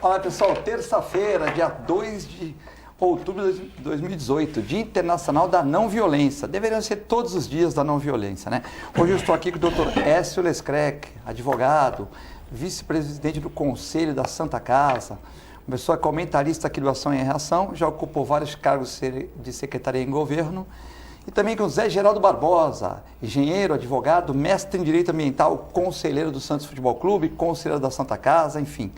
Olá pessoal, terça-feira, dia 2 de outubro de 2018, Dia Internacional da Não Violência. Deveriam ser todos os dias da não violência, né? Hoje eu estou aqui com o Dr. Écio Lescrec, advogado, vice-presidente do Conselho da Santa Casa, uma pessoa comentarista aqui do Ação e Reação, já ocupou vários cargos de secretaria em governo, e também com o Zé Geraldo Barbosa, engenheiro, advogado, mestre em Direito Ambiental, conselheiro do Santos Futebol Clube, conselheiro da Santa Casa, enfim.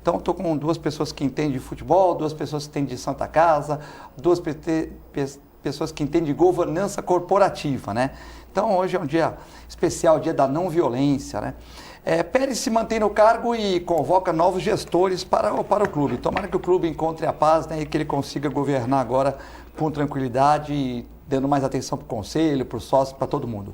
Então, estou com duas pessoas que entendem de futebol, duas pessoas que entendem de Santa Casa, duas pessoas que entendem de governança corporativa, né? Então, hoje é um dia especial, dia da não violência, né? Pérez se mantém no cargo e convoca novos gestores para o clube. Tomara que o clube encontre a paz, né, e que ele consiga governar agora com tranquilidade e dando mais atenção para o conselho, para os sócios, para todo mundo.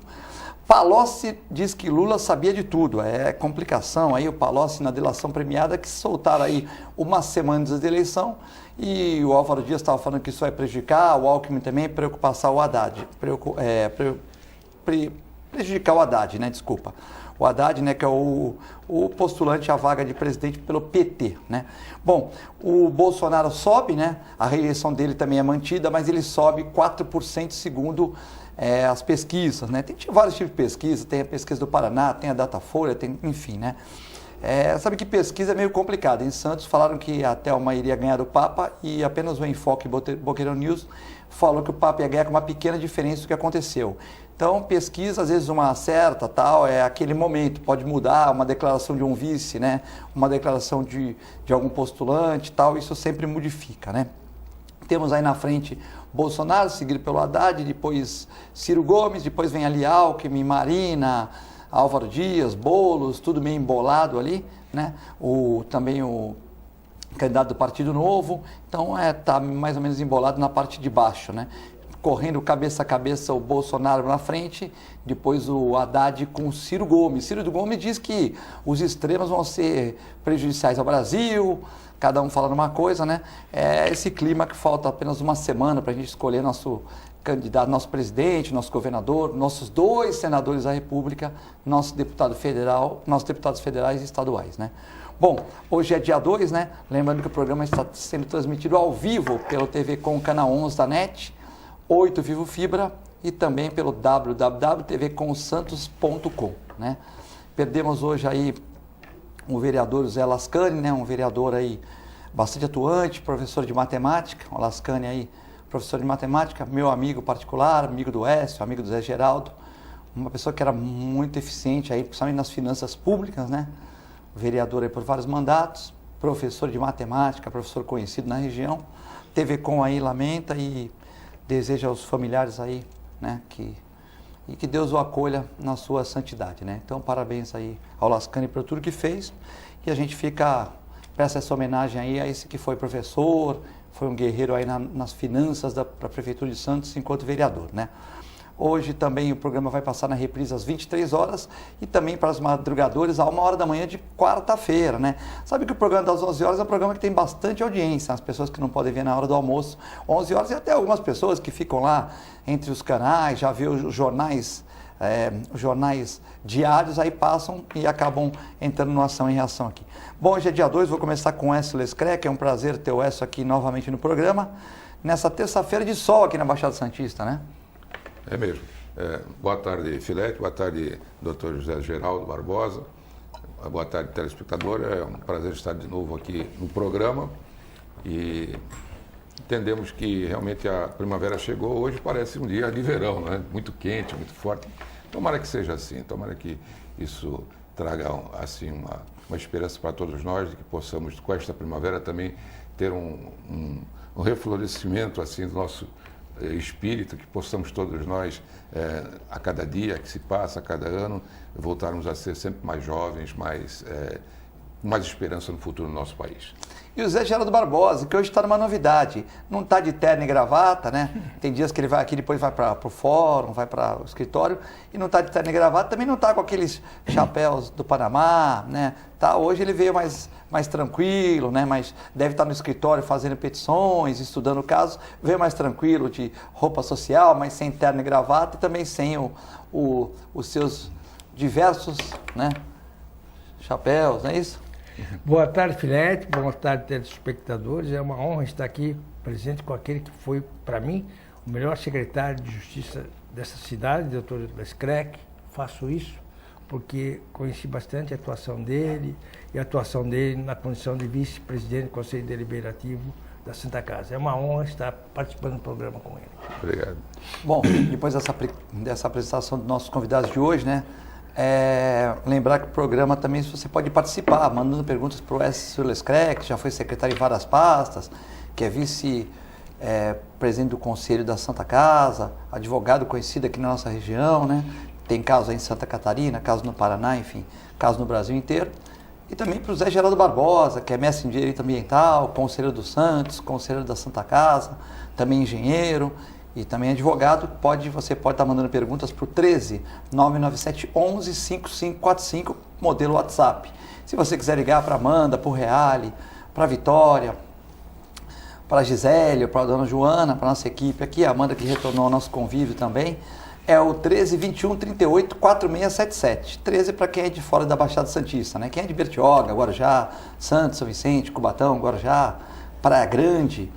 Palocci diz que Lula sabia de tudo. É complicação aí o Palocci na delação premiada, que soltaram aí uma semana antes da eleição, e o Álvaro Dias estava falando que isso vai prejudicar, o Alckmin também prejudicar o Haddad, prejudicar o Haddad, né, desculpa. O Haddad, né, que é o postulante à vaga de presidente pelo PT, né? Bom, o Bolsonaro sobe, né? A reeleição dele também é mantida, mas ele sobe 4% segundo as pesquisas, né? Tem vários tipos de pesquisa, tem a pesquisa do Paraná, tem a Datafolha, tem, enfim, né? Sabe que pesquisa é meio complicada. Em Santos falaram que a Thelma iria ganhar do Papa e apenas o Enfoque Boqueirão News falou que o Papa ia ganhar com uma pequena diferença do que aconteceu. Então, pesquisa, às vezes uma certa, tal, é aquele momento, pode mudar, uma declaração de um vice, né? Uma declaração de algum postulante, tal, isso sempre modifica, né? Temos aí na frente Bolsonaro, seguido pelo Haddad, depois Ciro Gomes, depois vem ali Alckmin, Marina, Álvaro Dias, Boulos, tudo meio embolado ali, né? Também o candidato do Partido Novo, então tá mais ou menos embolado na parte de baixo, né? Correndo cabeça a cabeça o Bolsonaro na frente, depois o Haddad com o Ciro Gomes. Ciro Gomes diz que os extremos vão ser prejudiciais ao Brasil, cada um falando uma coisa, né? Esse clima que falta apenas uma semana para a gente escolher nosso candidato, nosso presidente, nosso governador, nossos 2 senadores da República, nossos deputados federais e estaduais, né? Bom, hoje é dia 2, né? Lembrando que o programa está sendo transmitido ao vivo pelo TV Com Canal 11 da NET, 8 Vivo Fibra e também pelo www.tvcomsantos.com, né? Perdemos hoje aí o vereador Zé Lascani, né? Um vereador aí bastante atuante, professor de matemática, o Lascani aí, professor de matemática, meu amigo particular, amigo do Écio, amigo do Zé Geraldo, uma pessoa que era muito eficiente aí, principalmente nas finanças públicas, né? Vereador aí por vários mandatos, professor de matemática, professor conhecido na região. TV Com aí lamenta e deseja aos familiares aí, né, que Deus o acolha na sua santidade, né? Então, parabéns aí ao Lascani por tudo que fez, e a gente presta essa homenagem aí a esse que foi professor, foi um guerreiro aí nas finanças da Prefeitura de Santos enquanto vereador, né? Hoje também o programa vai passar na reprise às 23 horas e também para os madrugadores a 1h da manhã de quarta-feira, né? Sabe que o programa das 11 horas é um programa que tem bastante audiência, as pessoas que não podem ver na hora do almoço, 11 horas, e até algumas pessoas que ficam lá entre os canais, já vê os jornais diários, aí passam e acabam entrando no Ação e Reação aqui. Bom, hoje é dia 2, vou começar com o Écio Lescrec, é um prazer ter o Écio aqui novamente no programa, nessa terça-feira de sol aqui na Baixada Santista, né? É mesmo. Boa tarde, Filete. Boa tarde, Dr. José Geraldo Barbosa. Boa tarde, telespectador. É um prazer estar de novo aqui no programa. E entendemos que realmente a primavera chegou. Hoje parece um dia de verão, né? Muito quente, muito forte. Tomara que seja assim. Tomara que isso traga assim, uma esperança para todos nós, de que possamos, com esta primavera, também ter um reflorescimento assim, do nosso espírito, que possamos todos nós, a cada dia que se passa, a cada ano, voltarmos a ser sempre mais jovens, mais esperança no futuro do nosso país. E o Zé Geraldo Barbosa, que hoje está numa novidade, não está de terno e gravata, né? Tem dias que ele vai aqui, depois vai para o fórum, vai para o escritório, e não está de terno e gravata, também não está com aqueles chapéus do Panamá, né? Hoje ele veio mais tranquilo, né? Mas deve estar no escritório fazendo petições, estudando casos, veio mais tranquilo, de roupa social, mas sem terno e gravata, e também sem os seus diversos, né, chapéus, não é isso? Boa tarde, Filete. Boa tarde, telespectadores. É uma honra estar aqui presente com aquele que foi, para mim, o melhor secretário de Justiça dessa cidade, doutor Lescrec. Faço isso porque conheci bastante a atuação dele e a atuação dele na condição de vice-presidente do Conselho Deliberativo da Santa Casa. É uma honra estar participando do programa com ele. Obrigado. Bom, depois dessa apresentação dos nossos convidados de hoje, né? Lembrar que o programa também você pode participar, mandando perguntas para o S. Lescrec, que já foi secretário em várias pastas, que é vice-presidente do Conselho da Santa Casa, advogado conhecido aqui na nossa região, né? Tem casos aí em Santa Catarina, casos no Paraná, enfim, casos no Brasil inteiro. E também para o Zé Geraldo Barbosa, que é mestre em Direito Ambiental, conselheiro do Santos, conselheiro da Santa Casa, também engenheiro e também advogado. Você pode estar mandando perguntas para o 13 997 11 5545, modelo WhatsApp. Se você quiser ligar para a Amanda, para o Reale, para a Vitória, para a Gisele, para a dona Joana, para a nossa equipe aqui, a Amanda que retornou ao nosso convívio também, é o 13 21 38 4677. 13 para quem é de fora da Baixada Santista, né? Quem é de Bertioga, Guarujá, Santos, São Vicente, Cubatão, Guarujá, Praia Grande,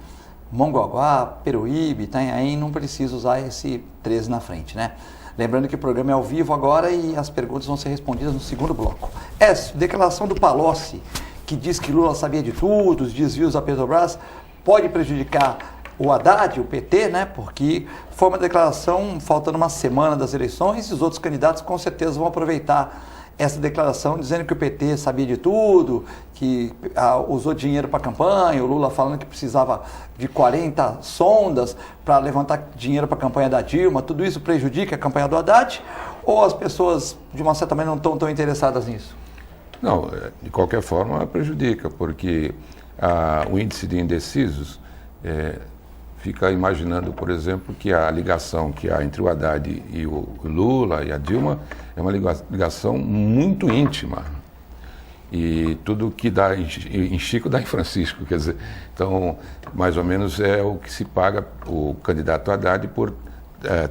Mongaguá, Peruíbe, Itanhaém, não precisa usar esse 13 na frente, né? Lembrando que o programa é ao vivo agora e as perguntas vão ser respondidas no segundo bloco. Declaração do Palocci, que diz que Lula sabia de tudo, os desvios da Petrobras, pode prejudicar o Haddad, o PT, né? Porque foi uma declaração faltando uma semana das eleições e os outros candidatos com certeza vão aproveitar essa declaração dizendo que o PT sabia de tudo, que usou dinheiro para a campanha, o Lula falando que precisava de 40 sondas para levantar dinheiro para a campanha da Dilma. Tudo isso prejudica a campanha do Haddad ou as pessoas de uma certa maneira não estão tão interessadas nisso? Não, de qualquer forma prejudica, porque o índice de indecisos fica imaginando, por exemplo, que a ligação que há entre o Haddad e o Lula e a Dilma é uma ligação muito íntima. E tudo que dá em Chico dá em Francisco, quer dizer, então, mais ou menos é o que se paga o candidato Haddad por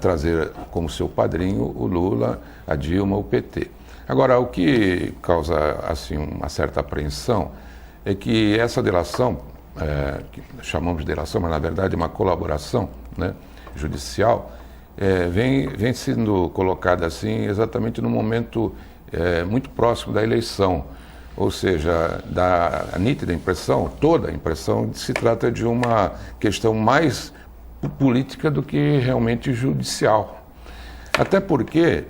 trazer como seu padrinho o Lula, a Dilma, o PT. Agora, o que causa assim uma certa apreensão é que essa delação, que chamamos de delação, mas na verdade é uma colaboração, né, judicial, vem sendo colocada assim exatamente no momento muito próximo da eleição, ou seja, dá a nítida impressão, toda a impressão, de que se trata de uma questão mais política do que realmente judicial. Até porque,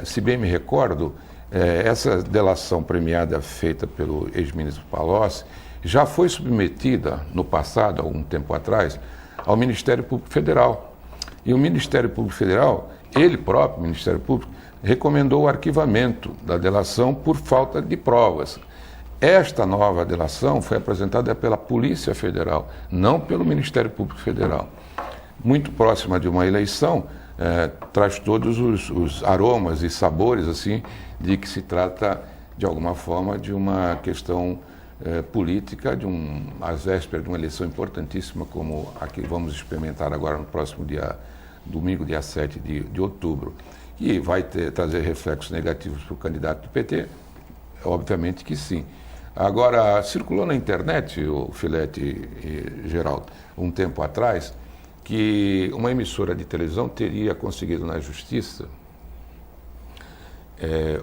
se bem me recordo, essa delação premiada feita pelo ex-ministro Palocci já foi submetida no passado, há algum tempo atrás, ao Ministério Público Federal. E o Ministério Público Federal, ele próprio, o Ministério Público, recomendou o arquivamento da delação por falta de provas. Esta nova delação foi apresentada pela Polícia Federal, não pelo Ministério Público Federal. Muito próxima de uma eleição, traz todos os aromas e sabores assim, de que se trata, de alguma forma, de uma questão política, às vésperas de uma eleição importantíssima como a que vamos experimentar agora no próximo domingo, dia 7 de outubro. E vai trazer reflexos negativos para o candidato do PT? Obviamente que sim. Agora, circulou na internet, o Filete e Geraldo, um tempo atrás, que uma emissora de televisão teria conseguido na justiça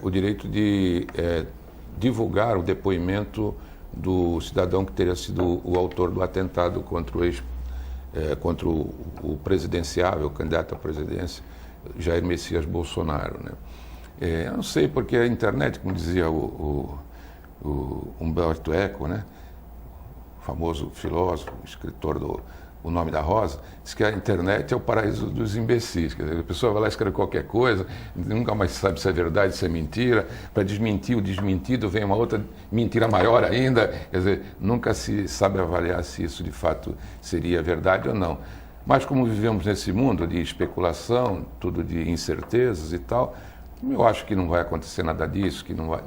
o direito de divulgar o depoimento do cidadão que teria sido o autor do atentado contra o presidenciável, o candidato à presidência, Jair Messias Bolsonaro, né? Eu não sei, porque a internet, como dizia o Humberto Eco, né? O famoso filósofo, escritor do O Nome da Rosa, diz que a internet é o paraíso dos imbecis. Quer dizer, a pessoa vai lá e escreve qualquer coisa, nunca mais sabe se é verdade, se é mentira. Para desmentir o desmentido vem uma outra mentira maior ainda. Quer dizer, nunca se sabe avaliar se isso de fato seria verdade ou não. Mas como vivemos nesse mundo de especulação, tudo de incertezas e tal, eu acho que não vai acontecer nada disso, que não vai,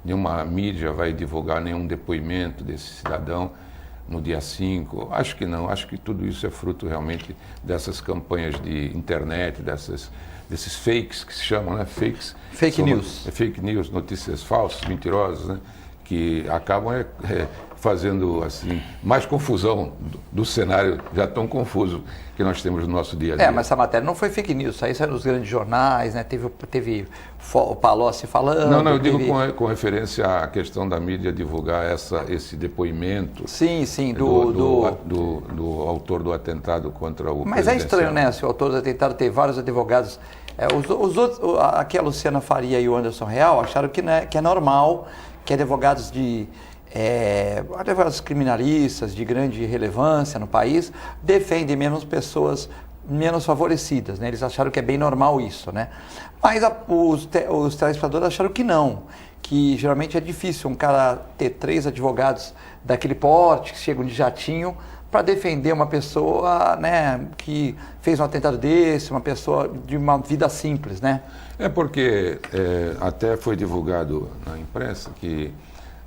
nenhuma mídia vai divulgar nenhum depoimento desse cidadão no dia 5. Acho que não, acho que tudo isso é fruto realmente dessas campanhas de internet, desses fakes que se chamam, né? Fake news. Fake news, notícias falsas, mentirosas, né? que acabam fazendo assim mais confusão do cenário já tão confuso que nós temos no nosso dia a dia. Mas essa matéria não foi fake news, isso aí saiu nos grandes jornais, né? Teve o Palocci falando. Não, eu digo com referência à questão da mídia divulgar esse depoimento. Sim, do autor do atentado contra o Mas é estranho, né? Se o autor do atentado tem vários advogados. Aqui a Luciana Faria e o Anderson Real acharam que é normal que advogados advogados criminalistas de grande relevância no país defendem menos pessoas menos favorecidas, né? Eles acharam que é bem normal isso, né? Mas os telespectadores acharam que não, que geralmente é difícil um cara ter 3 advogados daquele porte, que chegam de jatinho, para defender uma pessoa, né, que fez um atentado desse, uma pessoa de uma vida simples, né? É porque até foi divulgado na imprensa que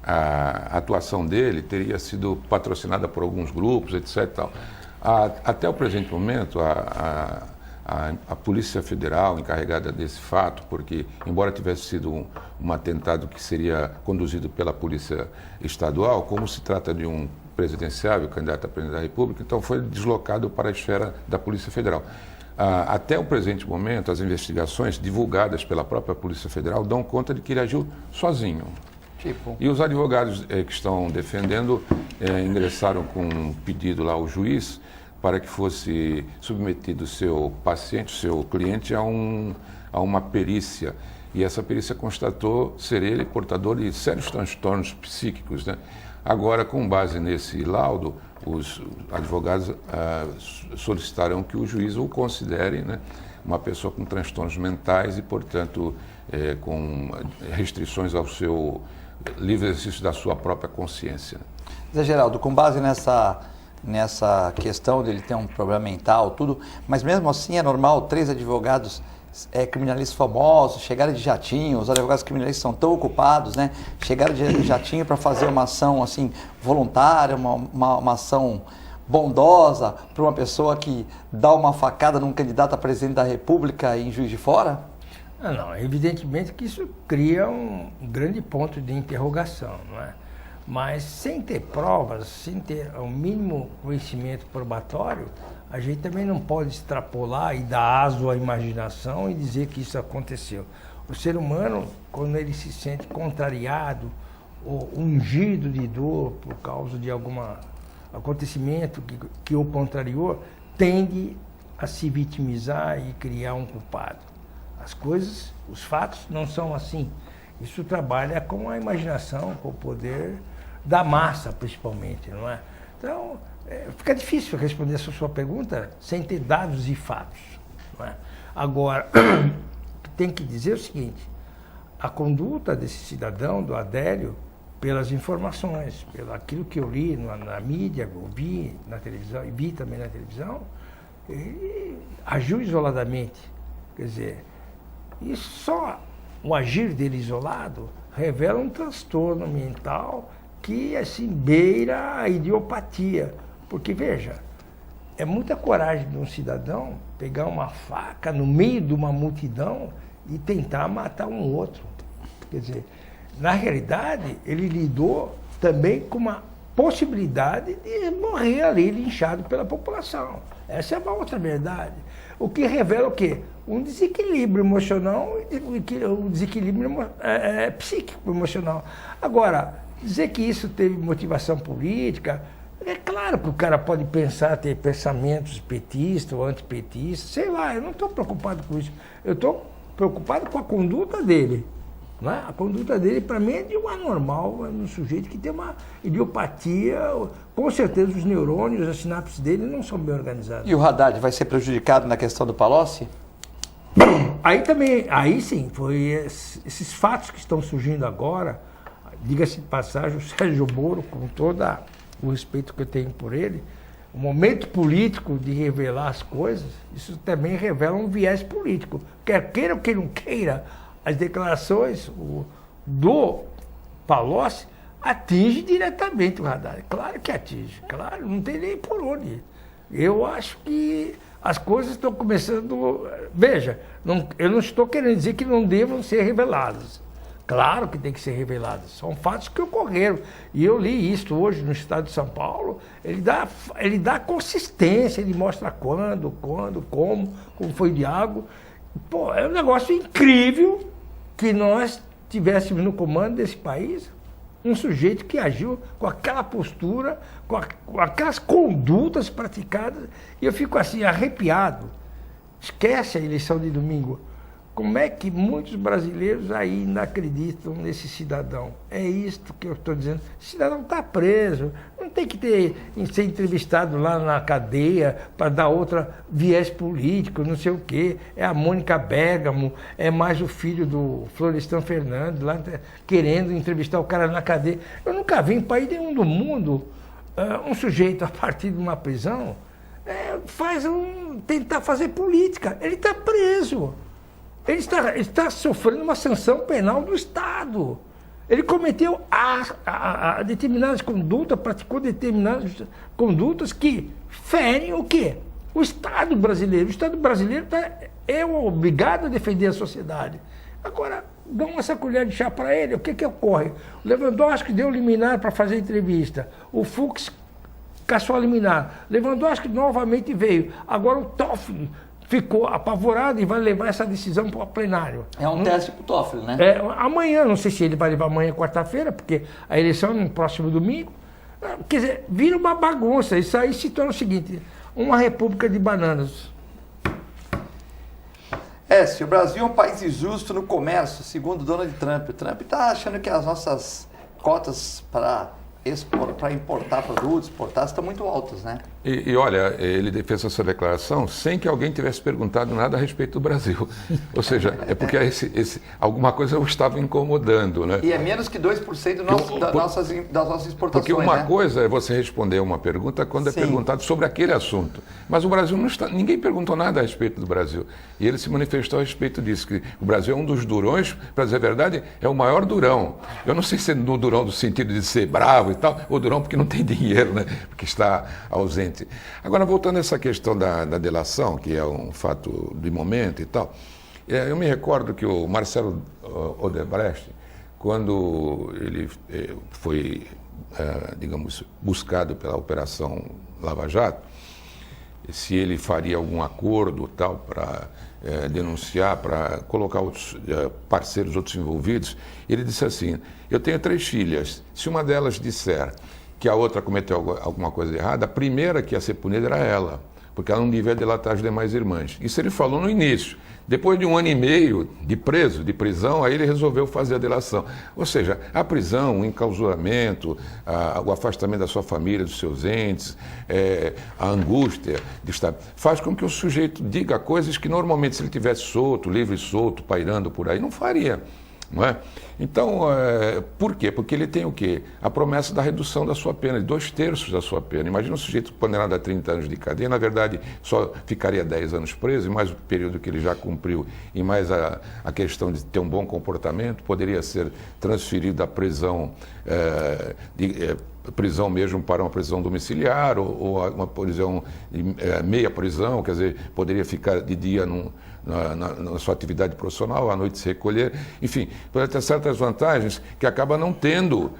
a atuação dele teria sido patrocinada por alguns grupos, etc. Tal. Até o presente momento, a Polícia Federal encarregada desse fato, porque embora tivesse sido um atentado que seria conduzido pela Polícia Estadual, como se trata de um presidenciável, candidato a presidente da República, então foi deslocado para a esfera da Polícia Federal. Até o presente momento, as investigações divulgadas pela própria Polícia Federal dão conta de que ele agiu sozinho. E os advogados que estão defendendo ingressaram com um pedido lá ao juiz para que fosse submetido o seu paciente, o seu cliente, a uma perícia. E essa perícia constatou ser ele portador de sérios transtornos psíquicos, né? Agora, com base nesse laudo, os advogados solicitarão que o juiz o considere, né, uma pessoa com transtornos mentais e, portanto, com restrições ao seu livre exercício da sua própria consciência. Zé Geraldo, com base nessa questão dele ter um problema mental, tudo, mas mesmo assim é normal 3 advogados criminalistas famosos chegarem de jatinho, os advogados criminalistas são tão ocupados, né? Chegaram de jatinho para fazer uma ação assim voluntária, uma ação bondosa para uma pessoa que dá uma facada num candidato a presidente da República em Juiz de Fora? Não, evidentemente que isso cria um grande ponto de interrogação, não é? Mas sem ter provas, sem ter o mínimo conhecimento probatório, a gente também não pode extrapolar e dar aso à imaginação e dizer que isso aconteceu. O ser humano, quando ele se sente contrariado ou ungido de dor por causa de algum acontecimento que o contrariou, tende a se vitimizar e criar um culpado. As coisas, os fatos não são assim. Isso trabalha com a imaginação, com o poder da massa, principalmente, não é? Então, fica difícil responder essa sua pergunta sem ter dados e fatos, não é? Agora, tem que dizer o seguinte, a conduta desse cidadão, do Adélio, pelas informações, pelo aquilo que eu li na mídia, ouvi na televisão e vi também na televisão, ele agiu isoladamente. Quer dizer, e só o agir dele isolado revela um transtorno mental que, assim, beira a idiopatia. Porque, veja, é muita coragem de um cidadão pegar uma faca no meio de uma multidão e tentar matar um outro. Quer dizer, na realidade, ele lidou também com uma possibilidade de morrer ali linchado pela população. Essa é uma outra verdade. O que revela o quê? Um desequilíbrio emocional, um desequilíbrio psíquico emocional. Agora, dizer que isso teve motivação política, é claro que o cara pode ter pensamentos petistas ou antipetistas, sei lá, eu não estou preocupado com isso. Eu estou preocupado com a conduta dele. Não é? A conduta dele, para mim, é de um anormal, é um sujeito que tem uma idiopatia. Com certeza, os neurônios, as sinapses dele não são bem organizadas. E o Haddad vai ser prejudicado na questão do Palocci? Aí sim, foi esses fatos que estão surgindo agora, diga-se de passagem, o Sérgio Moro, com todo o respeito que eu tenho por ele, o momento político de revelar as coisas, isso também revela um viés político. Quer queira ou quem não queira, as declarações do Palocci atingem diretamente o Haddad. Claro que atinge, claro, não tem nem por onde. Eu acho que as coisas estão começando... Veja, eu não estou querendo dizer que não devam ser reveladas. Claro que tem que ser reveladas. São fatos que ocorreram. E eu li isso hoje no estado de São Paulo. Ele dá consistência, ele mostra quando, como foi de algo. Pô, é um negócio incrível que nós tivéssemos no comando desse país um sujeito que agiu com aquela postura, com aquelas condutas praticadas. E eu fico assim, arrepiado. Esquece a eleição de domingo. Como é que muitos brasileiros ainda acreditam nesse cidadão? É isto que eu estou dizendo. O cidadão está preso, não tem que ser entrevistado lá na cadeia para dar outra viés político, não sei o quê. É a Mônica Bergamo, é mais o filho do Florestan Fernandes, lá querendo entrevistar o cara na cadeia. Eu nunca vi em país nenhum do mundo um sujeito, a partir de uma prisão, tentar fazer política. Ele está preso. Ele está sofrendo uma sanção penal do Estado. Ele cometeu determinadas condutas, praticou determinadas condutas que ferem o quê? O Estado brasileiro. O Estado brasileiro é obrigado a defender a sociedade. Agora, dão essa colher de chá para ele. O que ocorre? O Lewandowski deu liminar para fazer entrevista. O Fux caçou a liminar. Lewandowski novamente veio. Agora o Toffoli ficou apavorado e vai levar essa decisão para o plenário. É um teste para o Toffoli, né? Amanhã, não sei se ele vai levar amanhã, quarta-feira, porque a eleição é no próximo domingo. Quer dizer, vira uma bagunça. Isso aí se torna o seguinte, uma república de bananas. Se o Brasil é um país injusto no comércio, segundo Donald Trump. O Trump está achando que as nossas cotas para importar produtos, exportar, estão muito altas, né? E olha, ele fez essa declaração sem que alguém tivesse perguntado nada a respeito do Brasil. Ou seja, é porque alguma coisa o estava incomodando, né? E é menos que 2% das nossas exportações, porque uma coisa é você responder uma pergunta quando é perguntado sobre aquele assunto. Mas o Brasil ninguém perguntou nada a respeito do Brasil. E ele se manifestou a respeito disso, que o Brasil é um dos durões, para dizer a verdade, é o maior durão. Eu não sei se é no durão do sentido de ser bravo e tal, ou durão porque não tem dinheiro, né? Porque está ausente. Agora, voltando a essa questão da delação, que é um fato de momento e tal, eu me recordo que o Marcelo Odebrecht, quando ele foi, digamos, buscado pela Operação Lava Jato, se ele faria algum acordo tal para denunciar, para colocar outros parceiros, outros envolvidos, ele disse assim: eu tenho 3 filhas, se uma delas disser que a outra cometeu alguma coisa errada, a primeira que ia ser punida era ela, porque ela não devia delatar as demais irmãs. Isso ele falou no início. Depois de 1 ano e meio de prisão, aí ele resolveu fazer a delação. Ou seja, a prisão, o enclausuramento, o afastamento da sua família, dos seus entes, a angústia de estar, faz com que o sujeito diga coisas que normalmente, se ele tivesse solto, livre e solto, pairando por aí, não faria. Não é? Então, por quê? Porque ele tem o quê? A promessa da redução da sua pena, de 2/3 da sua pena. Imagina um sujeito condenado a 30 anos de cadeia, na verdade só ficaria 10 anos preso, e mais o período que ele já cumpriu, e mais a questão de ter um bom comportamento, poderia ser transferido da prisão, prisão mesmo para uma prisão domiciliar, ou uma prisão, meia prisão, quer dizer, poderia ficar de dia na sua atividade profissional, à noite se recolher, enfim, pode ter certas vantagens que acaba não tendo,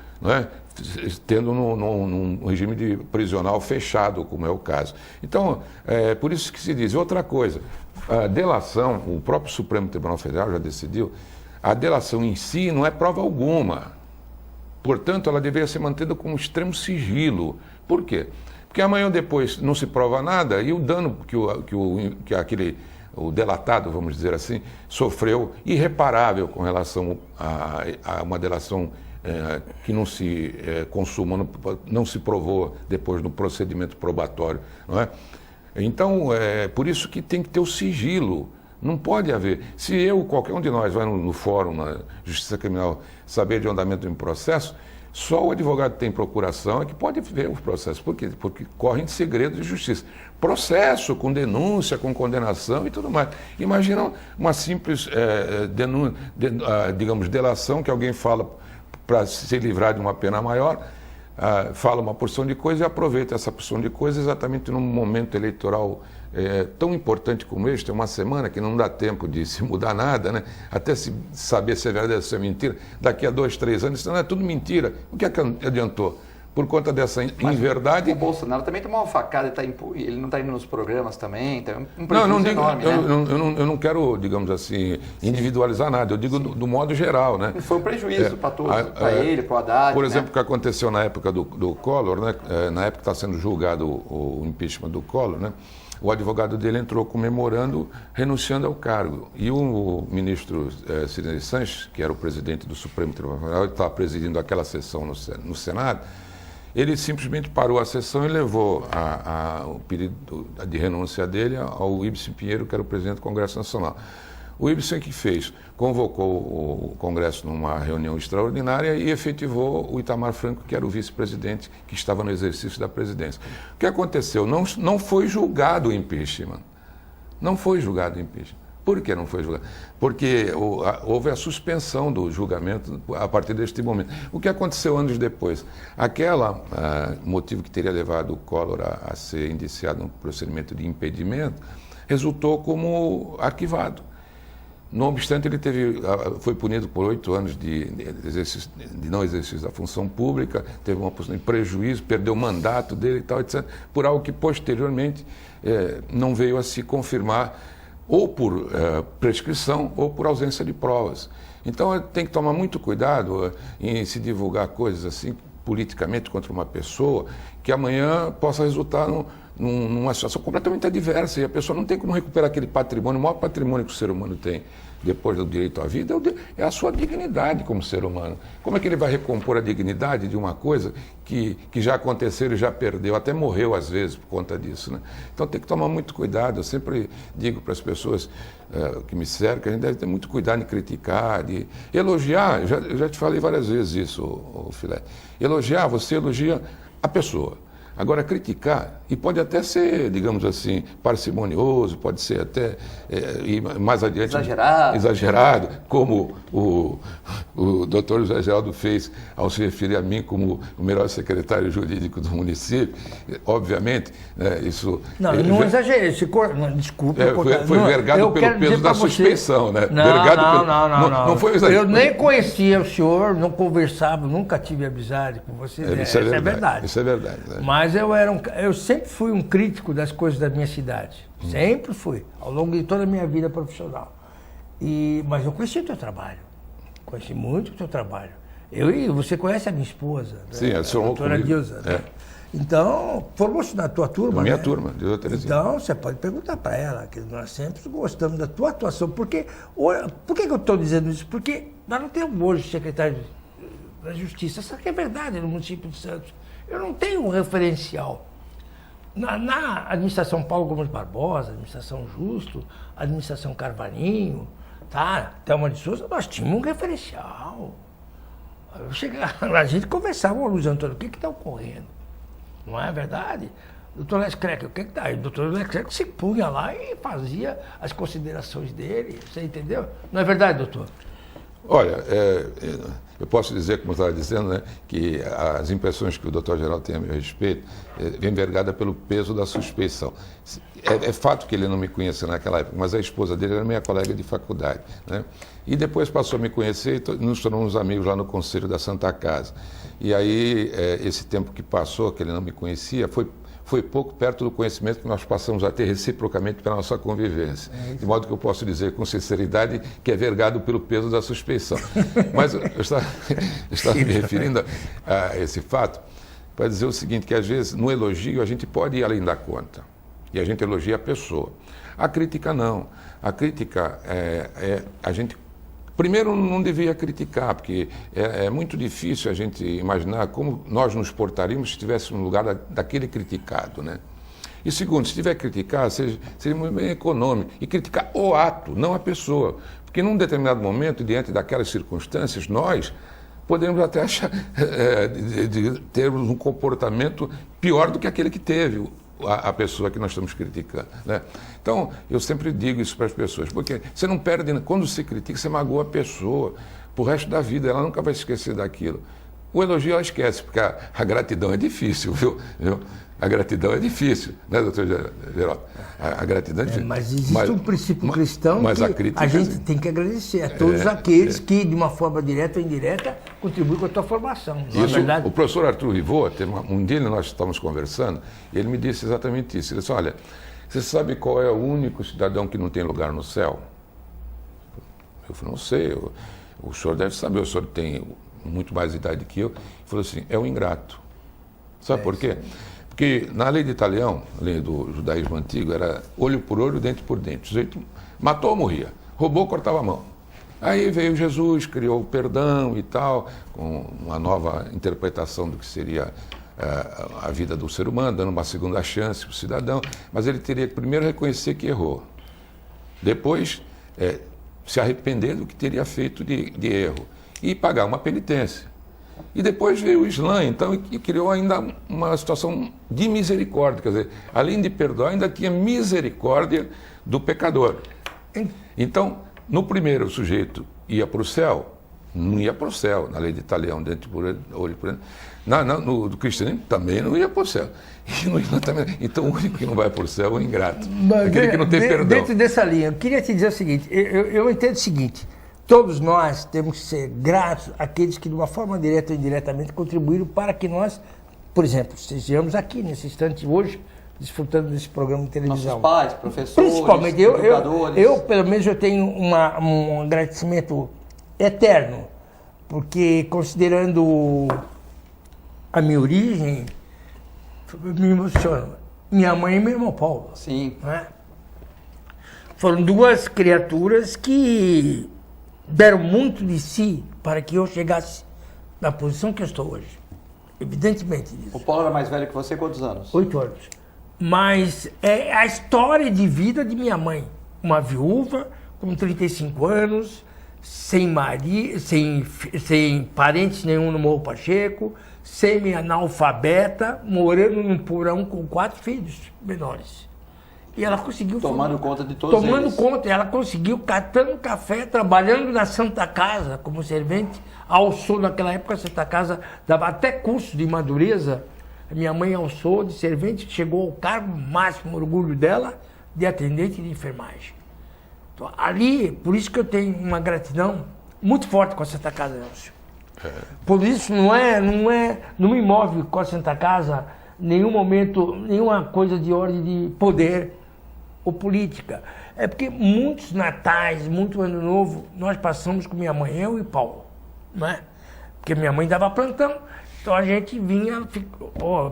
tendo num regime de prisional fechado, como é o caso. Então, por isso que se diz. Outra coisa, a delação, o próprio Supremo Tribunal Federal já decidiu, a delação em si não é prova alguma. Portanto, ela deveria ser mantida com extremo sigilo. Por quê? Porque amanhã ou depois não se prova nada e o dano que o delatado, vamos dizer assim, sofreu, irreparável com relação a uma delação que não se consuma, não se provou depois no procedimento probatório. Não é? Então, por isso que tem que ter o sigilo. Não pode haver. Se qualquer um de nós vai no fórum, na Justiça Criminal, saber de andamento de um processo, só o advogado que tem procuração é que pode ver o processo. Por quê? Porque corre em segredo de justiça. Processo com denúncia, com condenação e tudo mais. Imagina uma simples, digamos, delação que alguém fala para se livrar de uma pena maior. fala uma porção de coisa e aproveita essa porção de coisa exatamente num momento eleitoral tão importante como este, tem uma semana que não dá tempo de se mudar nada, né? Até se saber se é verdade ou se é mentira. Daqui a 2, 3 anos, isso não é tudo mentira. O que é que adiantou? Por conta dessa inverdade... O Bolsonaro também tomou uma facada, ele não está indo nos programas também, tem um prejuízo enorme, né? Eu não quero, digamos assim, individualizar nada, eu digo do modo geral, né? Foi um prejuízo para todos, para ele, para o Haddad. Por exemplo, o que aconteceu na época do Collor, né? Na época que está sendo julgado o impeachment do Collor, né? O advogado dele entrou comemorando, renunciando ao cargo. E o ministro Cirne Sanches, que era o presidente do Supremo Tribunal Federal, estava presidindo aquela sessão no Senado, ele simplesmente parou a sessão e levou o pedido de renúncia dele ao Ibsen Pinheiro, que era o presidente do Congresso Nacional. O Ibsen que fez? Convocou o Congresso numa reunião extraordinária e efetivou o Itamar Franco, que era o vice-presidente, que estava no exercício da presidência. O que aconteceu? Não foi julgado o impeachment. Não foi julgado o impeachment. Por que não foi julgado? Porque houve a suspensão do julgamento a partir deste momento. O que aconteceu anos depois? Aquele motivo que teria levado o Collor a ser indiciado no procedimento de impedimento resultou como arquivado. Não obstante, ele foi punido por 8 anos de não exercício da função pública, teve uma posição de prejuízo, perdeu o mandato dele e tal, etc., por algo que posteriormente não veio a se confirmar, ou por prescrição ou por ausência de provas. Então tem que tomar muito cuidado em se divulgar coisas assim politicamente contra uma pessoa que amanhã possa resultar numa situação completamente adversa e a pessoa não tem como recuperar aquele patrimônio. O maior patrimônio que o ser humano tem depois do direito à vida é a sua dignidade como ser humano. Como é que ele vai recompor a dignidade de uma coisa que já aconteceu e já perdeu, até morreu às vezes por conta disso, né? Então tem que tomar muito cuidado. Eu sempre digo para as pessoas que me cercam que a gente deve ter muito cuidado em criticar, de elogiar. Eu já te falei várias vezes isso, Filé. Você elogia a pessoa. Agora, criticar, e pode até ser, digamos assim, parcimonioso, pode ser até, e mais adiante... Exagerado, como o doutor José Geraldo fez ao se referir a mim como o melhor secretário jurídico do município. Obviamente, isso... Não exagerei, desculpe. Foi vergado pelo peso da suspeição, né? Não foi exagerado. Eu nem conhecia o senhor, não conversava, nunca tive amizade com você. Isso é verdade. Isso é verdade. Né? Mas eu sempre fui um crítico das coisas da minha cidade. Sempre fui, ao longo de toda a minha vida profissional. Mas eu conheci o teu trabalho. Conheci muito o teu trabalho. Você conhece a minha esposa, sim, a doutora Dilza. Né? Então, formou-se na tua turma. Na minha turma, Dilza Terezinha. Então, você pode perguntar para ela, que nós sempre gostamos da tua atuação. Por que eu estou dizendo isso? Porque nós não temos hoje secretário da Justiça. Isso aqui é verdade no município de Santos. Eu não tenho um referencial. Na administração Paulo Gomes Barbosa, administração Justo, administração Carvarinho, Thelma de Souza, nós tínhamos um referencial. Eu chegava, a gente conversava com o Luiz Antônio, o que está ocorrendo? Não é verdade? Doutor Lescreck, o que está aí? O doutor Lescreck se punha lá e fazia as considerações dele, você entendeu? Não é verdade, doutor? Olha, eu posso dizer, como eu estava dizendo, né, que as impressões que o doutor Geraldo tem a meu respeito vem vergada pelo peso da suspeição. É fato que ele não me conhecia naquela época, mas a esposa dele era minha colega de faculdade, né? E depois passou a me conhecer e nos tornamos amigos lá no Conselho da Santa Casa. E aí, esse tempo que passou, que ele não me conhecia, foi pouco perto do conhecimento que nós passamos a ter reciprocamente pela nossa convivência. De modo que eu posso dizer com sinceridade que é vergado pelo peso da suspeição. Mas eu estava me referindo a esse fato para dizer o seguinte, que às vezes no elogio a gente pode ir além da conta. E a gente elogia a pessoa. A crítica não. A crítica a gente... Primeiro, não devia criticar, porque é muito difícil a gente imaginar como nós nos portaríamos se estivéssemos no lugar daquele criticado, né? E segundo, se tiver que criticar, seria muito bem econômico. E criticar o ato, não a pessoa. Porque num determinado momento, diante daquelas circunstâncias, nós podemos até achar de termos um comportamento pior do que aquele que teve a pessoa que nós estamos criticando, né? Então, eu sempre digo isso para as pessoas, porque você não perde, quando você critica, você magoa a pessoa pro resto da vida, ela nunca vai esquecer daquilo. O elogio ela esquece, porque a gratidão é difícil, viu? A gratidão é difícil, né, doutor Geraldo? A gratidão é difícil. Mas existe um princípio cristão que a gente tem que agradecer a todos aqueles que, de uma forma direta ou indireta, contribuem com a tua formação. Não é verdade? O professor Arthur Rivot, um dia nós estávamos conversando, e ele me disse exatamente isso. Ele disse, olha, você sabe qual é o único cidadão que não tem lugar no céu? Eu falei, não sei, o senhor deve saber, o senhor tem muito mais idade que eu. Ele falou assim, é o ingrato. Sabe por quê? Porque na lei de Italião, a lei do judaísmo antigo, era olho por olho, dente por dente. O sujeito matou ou morria, roubou, cortava a mão. Aí veio Jesus, criou o perdão e tal, com uma nova interpretação do que seria a vida do ser humano, dando uma segunda chance para o cidadão, mas ele teria que primeiro reconhecer que errou. Depois, se arrepender do que teria feito de erro e pagar uma penitência. E depois veio o Islã, então, e criou ainda uma situação de misericórdia, quer dizer, além de perdoar, ainda tinha misericórdia do pecador. Então, no primeiro o sujeito ia para o céu, não ia para o céu, na lei de Italião, dente por olho por olho. No cristianismo também não ia para o céu. E no Islã também. Então, o único que não vai para o céu é o ingrato, aquele que não tem perdão. Dentro dessa linha, eu queria te dizer o seguinte, eu entendo o seguinte, todos nós temos que ser gratos àqueles que, de uma forma direta ou indiretamente, contribuíram para que nós, por exemplo, estejamos aqui, nesse instante hoje, desfrutando desse programa de televisão. Nossos pais, professores, principalmente, educadores. eu, pelo menos, eu tenho um agradecimento eterno, porque, considerando a minha origem, me emociona. Minha mãe e meu irmão Paulo. Sim. Né? Foram duas criaturas que deram muito de si para que eu chegasse na posição que eu estou hoje. Evidentemente disso. O Paulo era mais velho que você, quantos anos? 8 anos. Mas é a história de vida de minha mãe. Uma viúva, com 35 anos, sem marido, sem parentes nenhum no Morro Pacheco, semi-analfabeta, morando num porão com 4 filhos menores. E ela conseguiu... Tomando conta de todos eles. Tomando conta. Ela conseguiu, catando café, trabalhando na Santa Casa como servente. Alçou, naquela época, a Santa Casa dava até curso de madureza. A minha mãe alçou de servente, chegou ao cargo máximo, orgulho dela, de atendente de enfermagem. Então, ali, por isso que eu tenho uma gratidão muito forte com a Santa Casa, Elcio. Por isso não me move com a Santa Casa nenhum momento, nenhuma coisa de ordem de poder ou política. É porque muitos natais, muito ano novo, nós passamos com minha mãe, eu e Paulo, não é? Porque minha mãe dava plantão, então a gente vinha,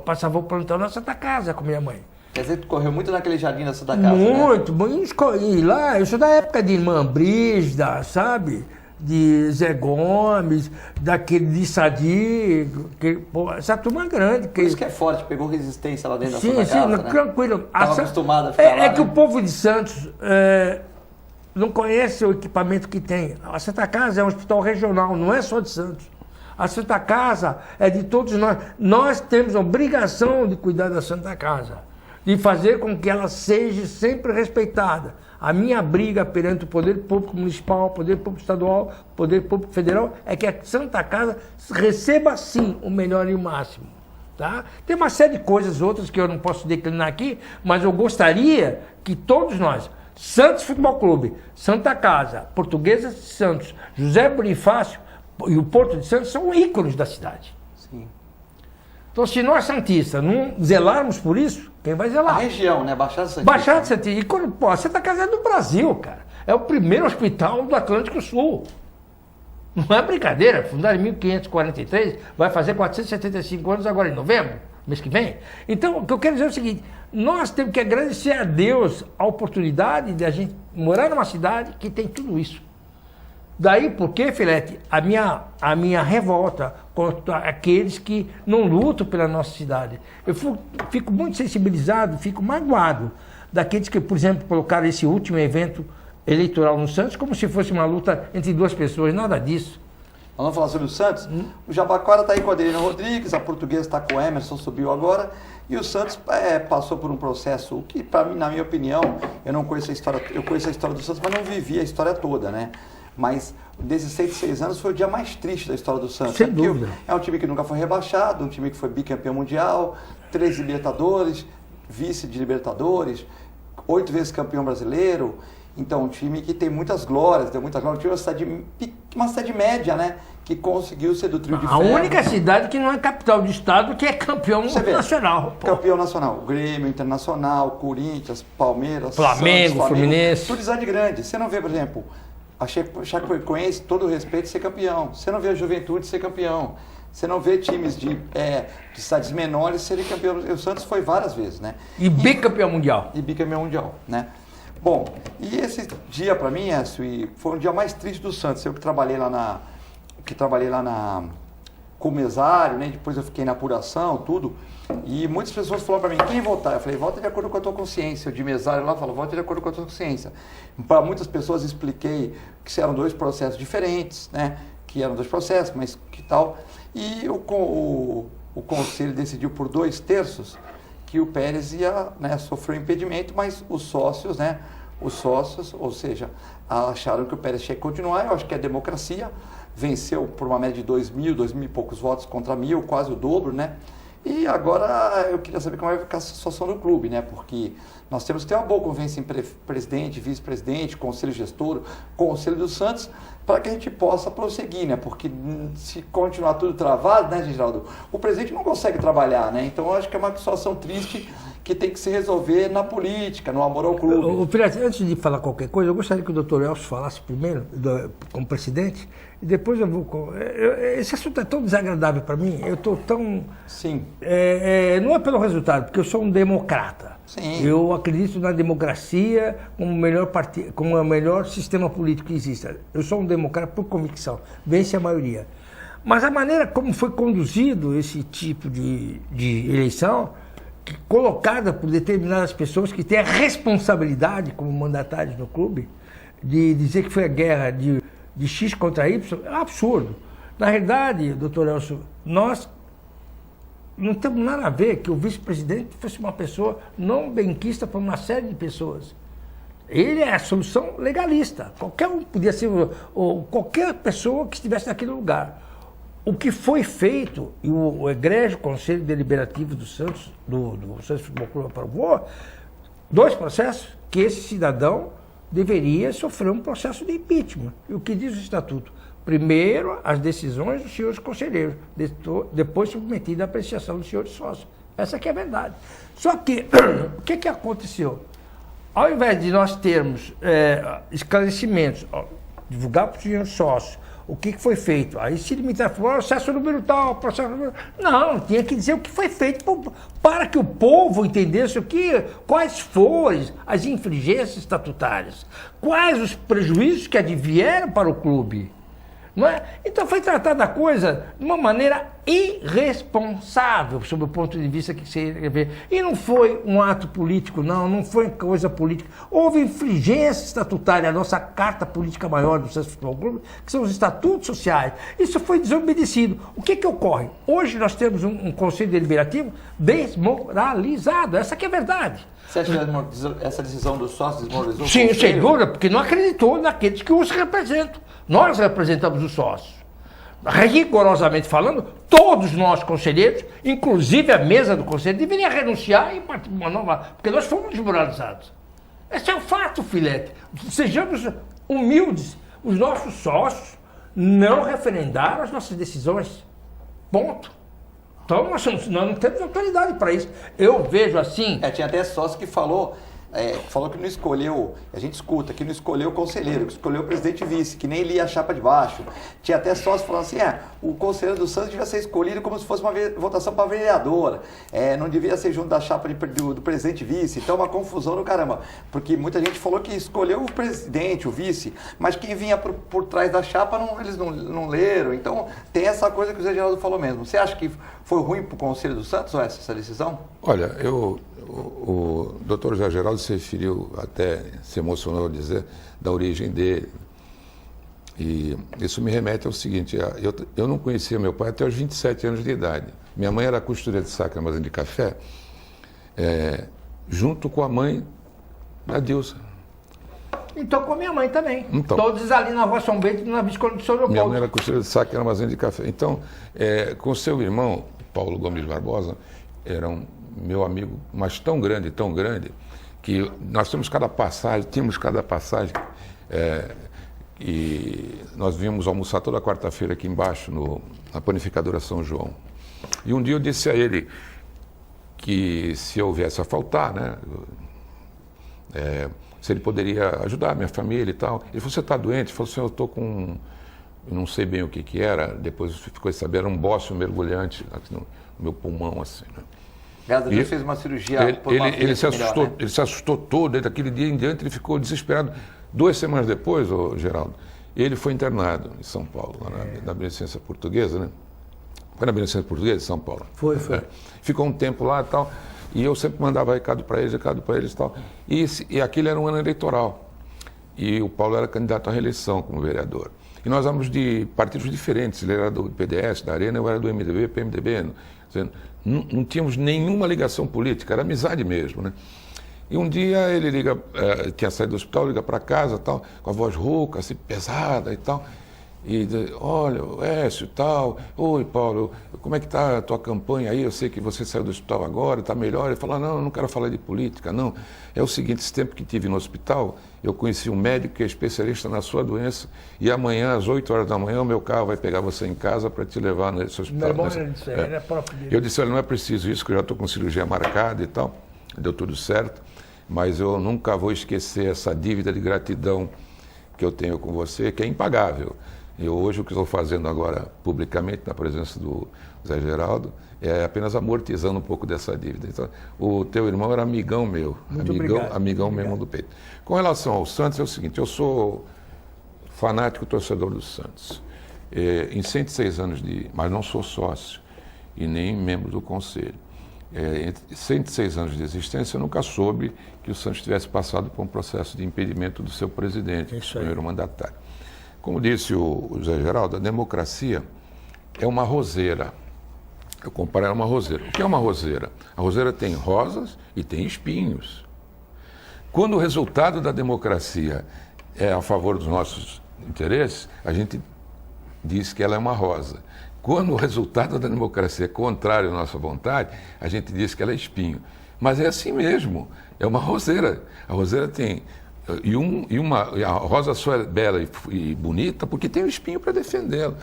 passava o plantão na Santa Casa com minha mãe. Quer dizer, tu correu muito naquele jardim da Santa Casa, muito, né? E lá, eu sou da época de Irmã Brígida, sabe? De Zé Gomes, daquele de Sadi, essa turma grande. Por isso que é forte, pegou resistência lá dentro da Santa Casa, sim, né? Tranquilo. Estava acostumado a ficar lá, É que o povo de Santos não conhece o equipamento que tem. A Santa Casa é um hospital regional, não é só de Santos. A Santa Casa é de todos nós. Nós temos a obrigação de cuidar da Santa Casa, de fazer com que ela seja sempre respeitada. A minha briga perante o Poder Público Municipal, Poder Público Estadual, Poder Público Federal, é que a Santa Casa receba, sim, o melhor e o máximo. Tá? Tem uma série de coisas outras que eu não posso declinar aqui, mas eu gostaria que todos nós, Santos Futebol Clube, Santa Casa, Portuguesa de Santos, José Bonifácio e o Porto de Santos são ícones da cidade. Sim. Então, se nós santistas não zelarmos por isso, quem vai zelar? A região, né? Baixada Santista. Baixada Santista. E quando, pô, a Santa Casa é do Brasil, cara. É o primeiro hospital do Atlântico Sul. Não é brincadeira. Fundado em 1543, vai fazer 475 anos agora em novembro, mês que vem. Então, o que eu quero dizer é o seguinte, nós temos que agradecer a Deus a oportunidade de a gente morar numa cidade que tem tudo isso. Daí porque, Filete, a minha revolta contra aqueles que não lutam pela nossa cidade. Eu fico muito sensibilizado, fico magoado daqueles que, por exemplo, colocaram esse último evento eleitoral no Santos como se fosse uma luta entre duas pessoas, nada disso. Nós vamos falar sobre o Santos? O Jabaquara está aí com a Adelina Rodrigues, a Portuguesa está com o Emerson, subiu agora, e o Santos passou por um processo que, para mim, na minha opinião, eu não conheço a história, eu conheço a história do Santos, mas não vivi a história toda, né? mas desses 106 anos foi o dia mais triste da história do Santos. Sem dúvida. É um time que nunca foi rebaixado, um time que foi bicampeão mundial, 3 Libertadores, vice de Libertadores, 8 vezes campeão brasileiro. Então, um time que tem muitas glórias, deu muitas glórias. Uma cidade média, né? Que conseguiu ser do trio de ferro. A única cidade que não é capital de estado que é campeão nacional. Campeão nacional. Grêmio, Internacional, Corinthians, Palmeiras, Flamengo, Santos, Fluminense. Tudo cidade grande. Você não vê, por exemplo, a Chapecoense, todo o respeito, ser campeão. Você não vê a Juventude ser campeão. Você não vê times de cidades menores serem campeões. O Santos foi várias vezes, né? E bicampeão mundial. E bicampeão mundial, né? Bom, e esse dia para mim, foi um dia mais triste do Santos. Eu que trabalhei lá com o mesário, né? Depois eu fiquei na apuração, tudo. E muitas pessoas falaram para mim, quem votar? Eu falei, vota de acordo com a tua consciência. Eu de mesário lá falo, vota de acordo com a tua consciência. Para muitas pessoas expliquei que eram 2 processos diferentes, né? Que eram 2 processos, mas que tal. E o conselho decidiu por 2/3 que o Pérez ia, né, sofrer um impedimento, mas os sócios, ou seja, acharam que o Pérez tinha que continuar. Eu acho que a democracia venceu por uma média de 2.000 e poucos votos contra 1.000, quase o dobro, né? E agora eu queria saber como vai ficar a situação do clube, né? Porque nós temos que ter uma boa convivência em presidente, vice-presidente, conselho gestor, conselho do Santos, para que a gente possa prosseguir, né? Porque se continuar tudo travado, né, Geraldo? O presidente não consegue trabalhar, né? Então eu acho que é uma situação triste que tem que se resolver na política, no amor ao clube. Filete, antes de falar qualquer coisa, eu gostaria que o doutor Elcio falasse primeiro, como presidente, e depois eu vou... Esse assunto é tão desagradável para mim, eu estou tão... Sim. Não é pelo resultado, porque eu sou um democrata. Sim. Eu acredito na democracia como o melhor sistema político que existe. Eu sou um democrata por convicção, vence a maioria. Mas a maneira como foi conduzido esse tipo de eleição, colocada por determinadas pessoas que têm a responsabilidade, como mandatários no clube, de dizer que foi a guerra de X contra Y, é um absurdo. Na realidade, doutor Elcio, nós não temos nada a ver que o vice-presidente fosse uma pessoa não benquista para uma série de pessoas. Ele é a solução legalista. Qualquer um podia ser, ou qualquer pessoa que estivesse naquele lugar. O que foi feito, e o egrégio Conselho Deliberativo do Santos, do Santos Futebol Clube aprovou, 2 processos que esse cidadão deveria sofrer um processo de impeachment. E o que diz o Estatuto? Primeiro, as decisões dos senhores conselheiros, depois submetida à apreciação dos senhores sócios. Essa que é a verdade. Só que, o que aconteceu? Ao invés de nós termos esclarecimentos, divulgar para os senhores sócios, o que foi feito? Aí se limitar, processo número tal, processo número... Não, tinha que dizer o que foi feito para que o povo entendesse quais foram as infringências estatutárias, quais os prejuízos que advieram para o clube. Não é? Então foi tratada a coisa de uma maneira irresponsável, sob o ponto de vista que você vê. E não foi um ato político, não foi coisa política. Houve infringência estatutária, a nossa carta política maior do Santos Futebol Clube, que são os estatutos sociais. Isso foi desobedecido. O que ocorre? Hoje nós temos um Conselho Deliberativo desmoralizado. Essa que é a verdade. Você acha que essa decisão dos sócios desmoralizou? Sim, sem dúvida, porque não acreditou naqueles que os representam. Nós representamos os sócios. Rigorosamente falando, todos nós conselheiros, inclusive a mesa do conselho, deveriam renunciar e partir uma nova, porque nós fomos desmoralizados. Esse é um fato, Filete. Sejamos humildes. Os nossos sócios não referendaram as nossas decisões. Ponto. Então nós não temos autoridade para isso. Eu vejo assim... tinha até sócio que falou que não escolheu, a gente escuta, que não escolheu o conselheiro, que escolheu o presidente e vice, que nem lia a chapa de baixo. Tinha até sócio falando assim, o conselheiro do Santos devia ser escolhido como se fosse uma votação para vereadora, não devia ser junto da chapa do presidente e vice. Então é uma confusão do caramba, porque muita gente falou que escolheu o presidente, o vice, mas quem vinha por trás da chapa, eles não leram. Então tem essa coisa que o Zé Geraldo falou mesmo. Você acha que foi ruim para o Conselho do Santos essa decisão? Olha, o doutor José Geraldo se referiu, até se emocionou ao dizer, da origem dele. E isso me remete ao seguinte, eu não conhecia meu pai até os 27 anos de idade. Minha mãe era costureira de saco na armazém de café, junto com a mãe da Dilsa. Então com a minha mãe também. Então. Todos ali na Rua São Bento, na Visconde de São Leopoldo. Minha mãe era costureira de saco, era armazém de café. Então, com seu irmão, Paulo Gomes Barbosa, era meu amigo, mas tão grande, que nós tínhamos cada passagem, e nós vínhamos almoçar toda quarta-feira aqui embaixo, na panificadora São João. E um dia eu disse a ele que se eu viesse a faltar, né, se ele poderia ajudar a minha família e tal. Ele falou, você está doente? Ele falou assim, eu estou com, eu não sei bem o que era, depois ficou saber, era um bócio mergulhante aqui no meu pulmão, assim, né? Graças a Deus fez uma cirurgia ele se assustou, melhor, né? Ele se assustou todo, daquele dia em diante ele ficou desesperado. 2 semanas depois, Geraldo, ele foi internado em São Paulo, lá na Beneficência Portuguesa, né? Foi na Beneficência Portuguesa de São Paulo? Foi. Ficou um tempo lá e tal, e eu sempre mandava recado para eles e tal. E aquele era um ano eleitoral. E o Paulo era candidato à reeleição como vereador. E nós éramos de partidos diferentes, ele era do PDS, da Arena, eu era do MDB, PMDB. Não tínhamos nenhuma ligação política, era amizade mesmo, né? E um dia ele liga, tinha saído do hospital, liga para casa, tal, com a voz rouca, assim, pesada e tal. E diz, olha, Écio e tal, oi Paulo, como é que está a tua campanha aí? Eu sei que você saiu do hospital agora, está melhor. Ele fala, não, eu não quero falar de política, não. É o seguinte, esse tempo que tive no hospital, eu conheci um médico que é especialista na sua doença e amanhã, às 8 horas da manhã, o meu carro vai pegar você em casa para te levar nesse hospital. Meu irmão era próprio dele. Eu disse, olha, não é preciso isso, que eu já estou com cirurgia marcada e tal, deu tudo certo, mas eu nunca vou esquecer essa dívida de gratidão que eu tenho com você, que é impagável. E hoje o que estou fazendo agora publicamente, na presença do Zé Geraldo, é apenas amortizando um pouco dessa dívida. Então, o teu irmão era amigão meu, amigão mesmo do peito. Com relação ao Santos, é o seguinte, eu sou fanático torcedor do Santos. Em 106 anos mas não sou sócio e nem membro do conselho. Em 106 anos de existência, eu nunca soube que o Santos tivesse passado por um processo de impedimento do seu presidente, o primeiro mandatário. Como disse o Zé Geraldo, a democracia é uma roseira. Eu comparo ela a uma roseira. O que é uma roseira? A roseira tem rosas e tem espinhos. Quando o resultado da democracia é a favor dos nossos interesses, a gente diz que ela é uma rosa. Quando o resultado da democracia é contrário à nossa vontade, a gente diz que ela é espinho. Mas é assim mesmo, é uma roseira. A roseira tem... E a rosa só é bela e bonita porque tem um espinho para defendê-la.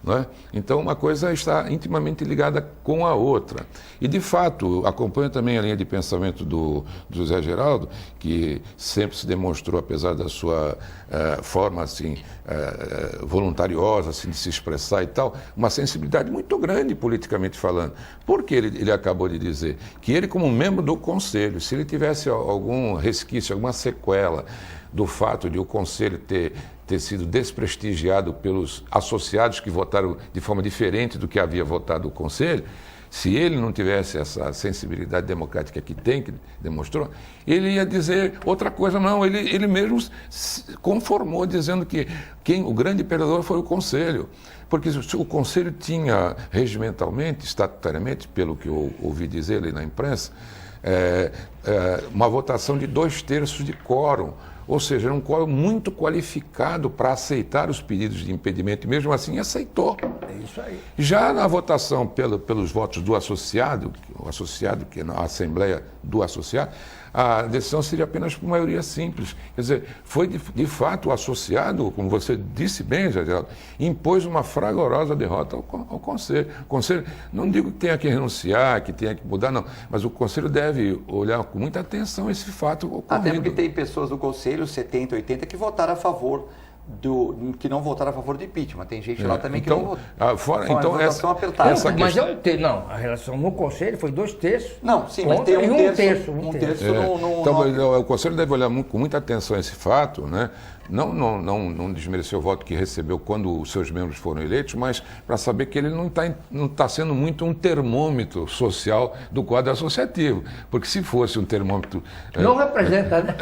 Não é? Então, uma coisa está intimamente ligada com a outra. E, de fato, acompanho também a linha de pensamento do José Geraldo, que sempre se demonstrou, apesar da sua forma assim, voluntariosa assim, de se expressar e tal, uma sensibilidade muito grande politicamente falando. Porque ele acabou de dizer que ele, como membro do Conselho, se ele tivesse algum resquício, alguma sequela do fato de o Conselho ter sido desprestigiado pelos associados que votaram de forma diferente do que havia votado o Conselho, se ele não tivesse essa sensibilidade democrática que tem, que demonstrou, ele ia dizer outra coisa. Não, ele mesmo se conformou dizendo que o grande perdedor foi o Conselho. Porque o Conselho tinha regimentalmente, estatutariamente, pelo que eu ouvi dizer ali na imprensa, uma votação de 2/3 de quórum. Ou seja, era um quórum muito qualificado para aceitar os pedidos de impedimento, e mesmo assim aceitou. É isso aí. Já na votação pelos votos do associado, o associado, que é na Assembleia do Associado, a decisão seria apenas por maioria simples. Quer dizer, foi de fato o associado, como você disse bem, Geraldo, impôs uma fragorosa derrota ao Conselho. O Conselho, não digo que tenha que renunciar, que tenha que mudar, não, mas o Conselho deve olhar com muita atenção esse fato ocorrido. Até porque tem pessoas do Conselho, 70, 80, que votaram a favor que não votaram a favor do impeachment. Tem gente lá também que não votou. Então, votação apertada. Mas é um terço. Não, a relação no Conselho foi 2/3. Não, sim, mas tem um terço. Um terço então, o Conselho deve olhar com muita atenção esse fato, né? Não desmerecer o voto que recebeu quando os seus membros foram eleitos, mas para saber que ele não está sendo muito um termômetro social do quadro associativo. Porque se fosse um termômetro... Não representa, né?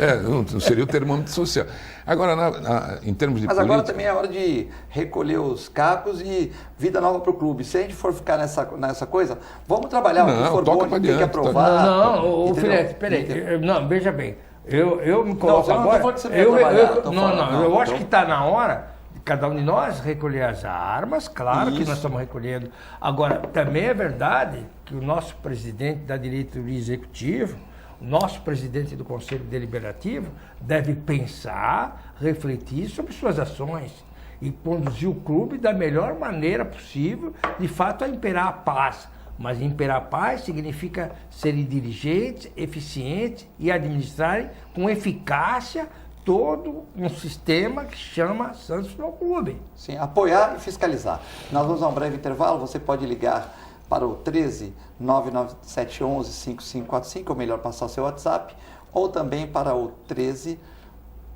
Não seria o termômetro social. Agora, em termos de Mas política... agora também é hora de recolher os cacos e vida nova para o clube. Se a gente for ficar nessa coisa, vamos trabalhar. O que for bom, a gente tem que aprovar. Não, Filete, peraí. Não, veja bem. Eu me coloco agora... Eu acho que está na hora de cada um de nós recolher as armas, claro que nós estamos recolhendo. Agora, também é verdade que o nosso presidente da diretoria executiva, o nosso presidente do Conselho Deliberativo, deve pensar, refletir sobre suas ações e conduzir o clube da melhor maneira possível, de fato, a imperar a paz. Mas imperar a paz significa serem dirigentes, eficientes e administrarem com eficácia todo um sistema que chama Santos Futebol Clube. Sim, apoiar e fiscalizar. Nós vamos a um breve intervalo, você pode ligar para o 13 99711 5545, ou melhor, passar seu WhatsApp, ou também para o 13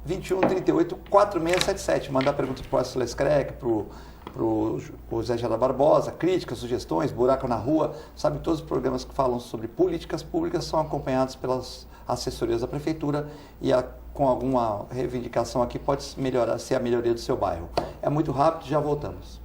21 38 4677. Mandar perguntas para o Wesley Screc, para o Zé Geraldo Barbosa, críticas, sugestões, buraco na rua. Sabe, todos os programas que falam sobre políticas públicas são acompanhados pelas assessorias da prefeitura e com alguma reivindicação aqui pode melhorar, ser a melhoria do seu bairro. É muito rápido, já voltamos.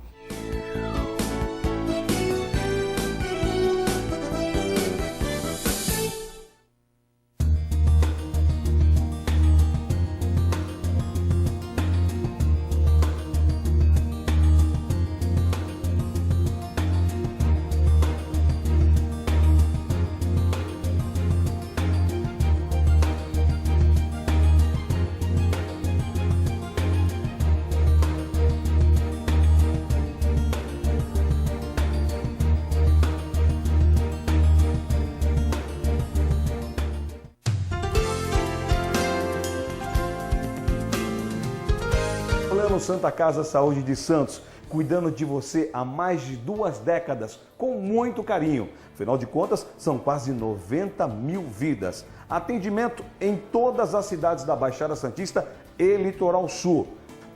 Santa Casa Saúde de Santos, cuidando de você há mais de 2 décadas, com muito carinho. Afinal de contas, são quase 90 mil vidas. Atendimento em todas as cidades da Baixada Santista e Litoral Sul.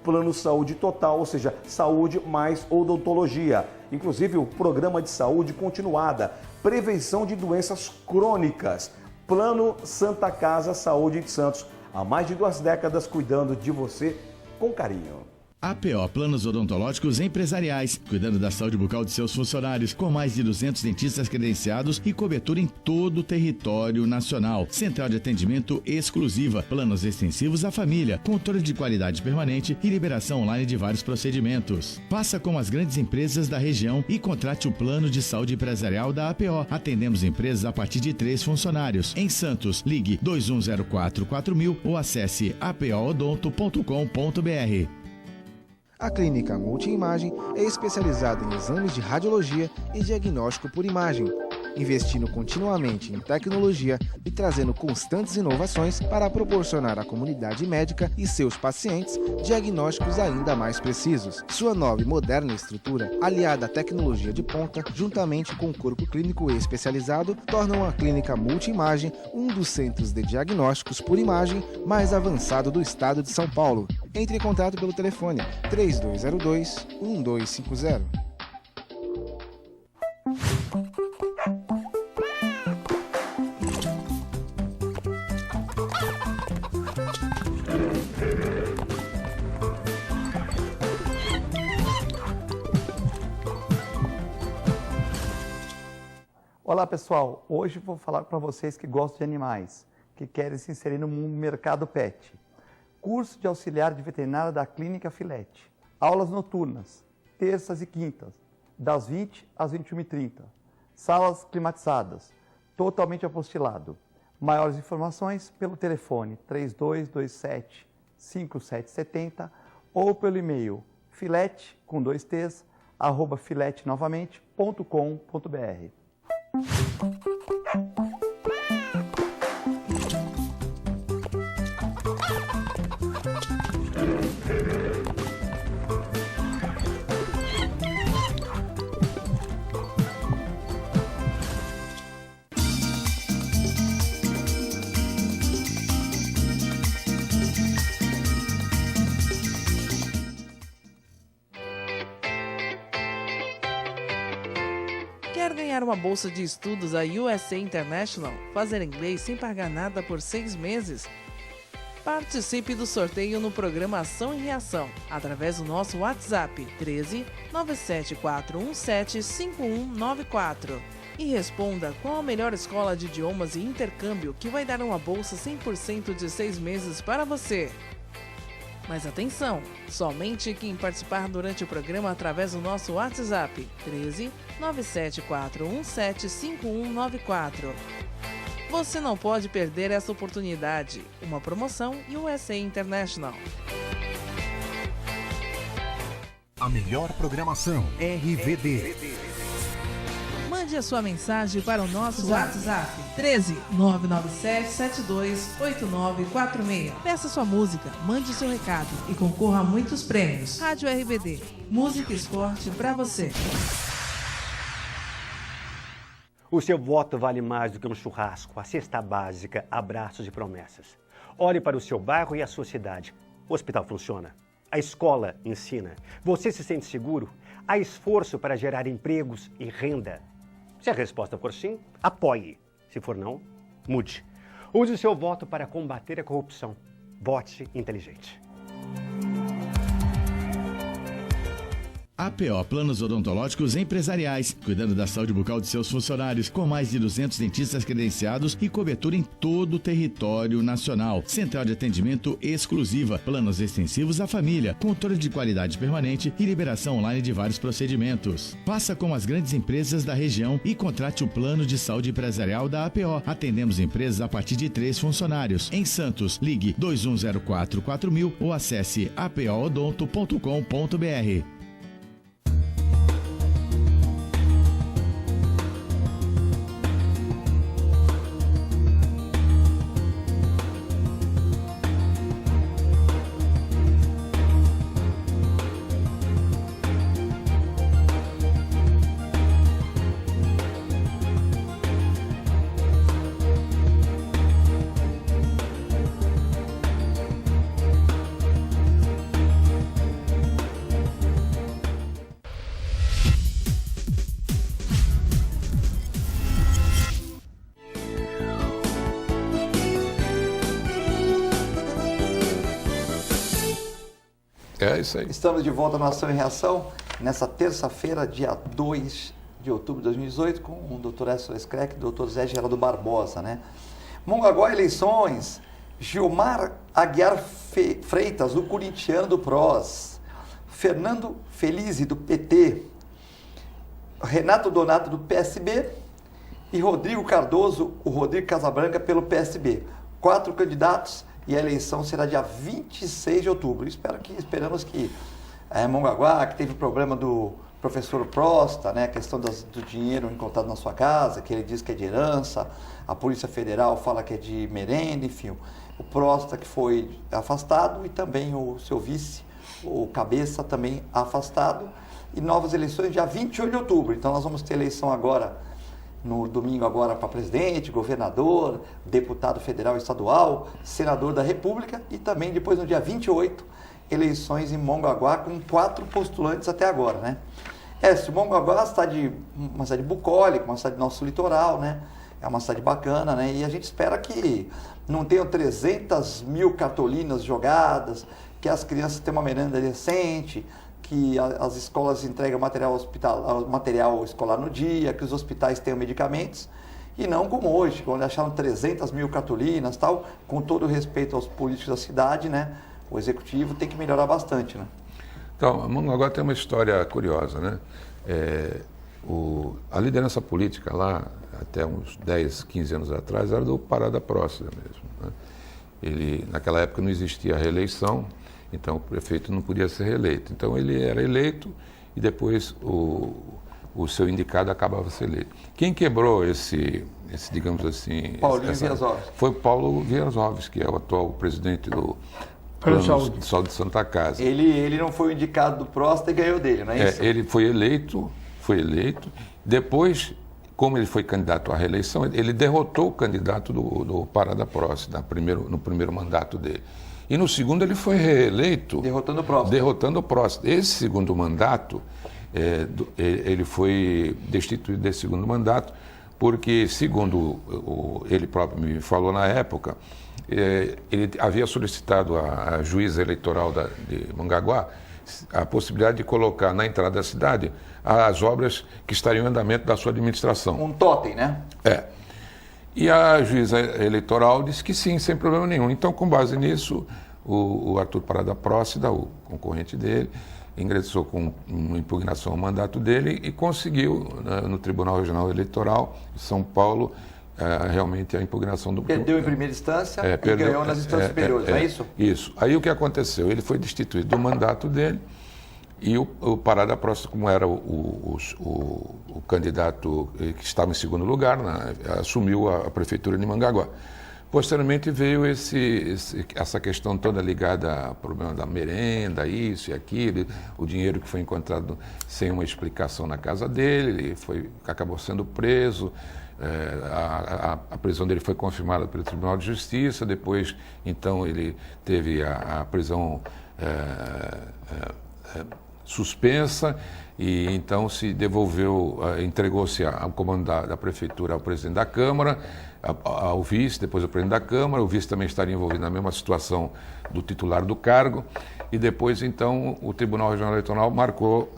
Plano Saúde Total, ou seja, saúde mais odontologia. Inclusive o Programa de Saúde Continuada, prevenção de doenças crônicas. Plano Santa Casa Saúde de Santos, há mais de 2 décadas, cuidando de você com carinho. APO Planos Odontológicos Empresariais, cuidando da saúde bucal de seus funcionários, com mais de 200 dentistas credenciados e cobertura em todo o território nacional. Central de atendimento exclusiva, planos extensivos à família, controle de qualidade permanente e liberação online de vários procedimentos. Faça como as grandes empresas da região e contrate o plano de saúde empresarial da APO. Atendemos empresas a partir de 3 funcionários. Em Santos, ligue 2104-4000 ou acesse apoodonto.com.br. A Clínica Multiimagem é especializada em exames de radiologia e diagnóstico por imagem, investindo continuamente em tecnologia e trazendo constantes inovações para proporcionar à comunidade médica e seus pacientes diagnósticos ainda mais precisos. Sua nova e moderna estrutura, aliada à tecnologia de ponta, juntamente com o corpo clínico especializado, tornam a Clínica Multiimagem um dos centros de diagnósticos por imagem mais avançado do estado de São Paulo. Entre em contato pelo telefone 3202-1250. Olá pessoal, hoje vou falar para vocês que gostam de animais, que querem se inserir no mercado pet. Curso de auxiliar de veterinária da Clínica Filete. Aulas noturnas, terças e quintas, das 20 às 21h30. Salas climatizadas, totalmente apostilado. Maiores informações pelo telefone 3227-5770 ou pelo e-mail filete, com 2 T's, @filetenovamente.com.br. Quer ganhar uma bolsa de estudos da USA International? Fazer inglês sem pagar nada por 6 meses? Participe do sorteio no programa Ação e Reação, através do nosso WhatsApp 13 97417 5194 E responda qual a melhor escola de idiomas e intercâmbio que vai dar uma bolsa 100% de 6 meses para você. Mas atenção, somente quem participar durante o programa através do nosso WhatsApp 13 97417 5194. Você não pode perder essa oportunidade. Uma promoção USA International. A melhor programação RVD. Mande a sua mensagem para o nosso WhatsApp 13 997 72 8946. Peça sua música, mande seu recado e concorra a muitos prêmios. Rádio RBD, música e esporte para você. O seu voto vale mais do que um churrasco, a cesta básica, abraços e promessas. Olhe para o seu bairro e a sua cidade. O hospital funciona. A escola ensina. Você se sente seguro? Há esforço para gerar empregos e renda. Se a resposta for sim, apoie. Se for não, mude. Use o seu voto para combater a corrupção. Vote inteligente. APO Planos Odontológicos Empresariais, cuidando da saúde bucal de seus funcionários, com mais de 200 dentistas credenciados e cobertura em todo o território nacional. Central de atendimento exclusiva, planos extensivos à família, controle de qualidade permanente e liberação online de vários procedimentos. Faça como as grandes empresas da região e contrate o plano de saúde empresarial da APO. Atendemos empresas a partir de 3 funcionários. Em Santos, ligue 2104-4000 ou acesse apoodonto.com.br. É isso aí. Estamos de volta na Ação e Reação, nessa terça-feira, dia 2 de outubro de 2018, com o Dr. Edson Screck e o Dr. Zé Geraldo Barbosa, né? Mongaguá, eleições. Gilmar Aguiar Freitas, o corintiano do PROS. Fernando Felize, do PT. Renato Donato, do PSB. E Rodrigo Cardoso, o Rodrigo Casabranca, pelo PSB. 4 candidatos. E a eleição será dia 26 de outubro. Esperamos que Mongaguá, que teve o problema do professor Prosta, né, a questão do dinheiro encontrado na sua casa, que ele diz que é de herança, a Polícia Federal fala que é de merenda, enfim. O Prosta que foi afastado e também o seu vice, o Cabeça, também afastado. E novas eleições dia 28 de outubro. Então nós vamos ter eleição agora, no domingo agora, para presidente, governador, deputado federal e estadual, senador da República e também depois no dia 28, eleições em Mongaguá com 4 postulantes até agora, né? Mongaguá é uma cidade bucólica, uma cidade do nosso litoral, né? É uma cidade bacana, né? E a gente espera que não tenham 300 mil cartolinas jogadas, que as crianças tenham uma merenda decente, que as escolas entregam material escolar no dia, que os hospitais tenham medicamentos, e não como hoje, quando acharam 300 mil cartolinas, tal, com todo o respeito aos políticos da cidade, né? O executivo tem que melhorar bastante, né? Então, Mongaguá tem uma história curiosa, né? A liderança política lá, até uns 10, 15 anos atrás, era do Parada Próxima mesmo, né? Naquela época não existia a reeleição, então o prefeito não podia ser reeleito. Então ele era eleito e depois o seu indicado acabava sendo eleito. Quem quebrou esse digamos assim... Paulinho Vierzovski. Foi o Paulo Vierzovski, que é o atual presidente do Plano de Saúde de Santa Casa. Ele não foi o indicado do Prosta e ganhou dele, não é isso? Ele foi eleito. Depois, como ele foi candidato à reeleição, ele derrotou o candidato do Parada Próxima no primeiro mandato dele. E no segundo ele foi reeleito... Derrotando o Prosta. Esse segundo mandato, ele foi destituído desse segundo mandato, porque, segundo ele próprio me falou na época, ele havia solicitado à juíza eleitoral de Mongaguá a possibilidade de colocar na entrada da cidade as obras que estariam em andamento da sua administração. Um totem, né? É. E a juíza eleitoral disse que sim, sem problema nenhum. Então, com base nisso, o Arthur Parada Prócida, o concorrente dele, ingressou com uma impugnação ao mandato dele e conseguiu, no Tribunal Regional Eleitoral de São Paulo, realmente a impugnação do... Perdeu em primeira instância e ganhou nas instâncias superiores, não é isso? Isso. Aí o que aconteceu? Ele foi destituído do mandato dele e o Parada Prócida, como era o candidato que estava em segundo lugar, né, assumiu a prefeitura de Mongaguá. Posteriormente veio essa questão toda ligada ao problema da merenda, isso e aquilo, o dinheiro que foi encontrado sem uma explicação na casa dele, ele acabou sendo preso. A prisão dele foi confirmada pelo Tribunal de Justiça, depois, então, ele teve a prisão suspensa e, então, se devolveu, entregou-se ao comando da Prefeitura ao presidente da Câmara, ao vice, depois ao presidente da Câmara. O vice também estaria envolvido na mesma situação do titular do cargo. E depois, então, o Tribunal Regional Eleitoral marcou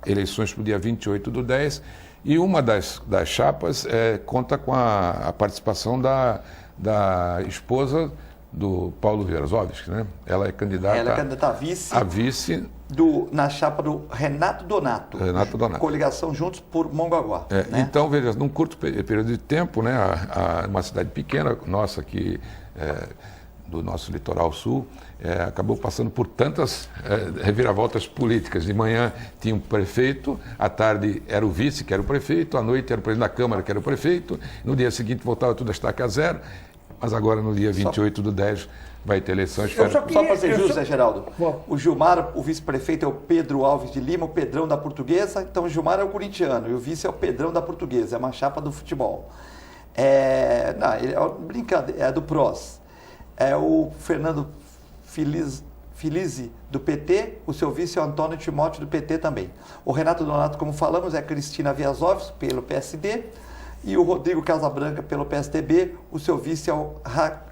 eleições para o dia 28/10. E uma das chapas conta com a participação da esposa do Paulo Wierzowski, né? Ela é candidata a vice na chapa do Renato Donato. Coligação Juntos por Mongaguá. Né? Então, veja, num curto período de tempo, né, uma cidade pequena, nossa aqui, do nosso litoral sul, acabou passando por tantas reviravoltas políticas. De manhã tinha um prefeito, à tarde era o vice, que era o prefeito, à noite era o presidente da Câmara, que era o prefeito, no dia seguinte voltava tudo a estaca zero, mas agora no dia 28/10 vai ter eleições. Só para ser justo, Zé Geraldo, o Gilmar, o vice-prefeito é o Pedro Alves de Lima, o Pedrão da Portuguesa, então o Gilmar é o corintiano e o vice é o Pedrão da Portuguesa, é uma chapa do futebol. Brincadeira, é do PROS. É o Fernando Filizzi, do PT, o seu vice é o Antônio Timóteo, do PT também. O Renato Donato, como falamos, é a Cristina Wierzowski, pelo PSD, e o Rodrigo Casabranca, pelo PSDB, o seu vice é o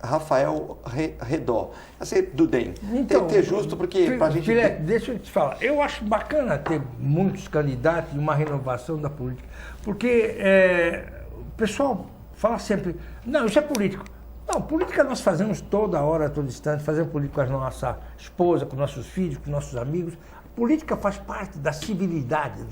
Rafael Redó. Assim, do DEM. Então, tem que ter justo, porque para a gente... Filete, deixa eu te falar, eu acho bacana ter muitos candidatos e uma renovação da política, porque o pessoal fala sempre, não, isso é político. Não, política nós fazemos toda hora, todo instante, fazemos política com a nossa esposa, com nossos filhos, com nossos amigos. Política faz parte da civilidade,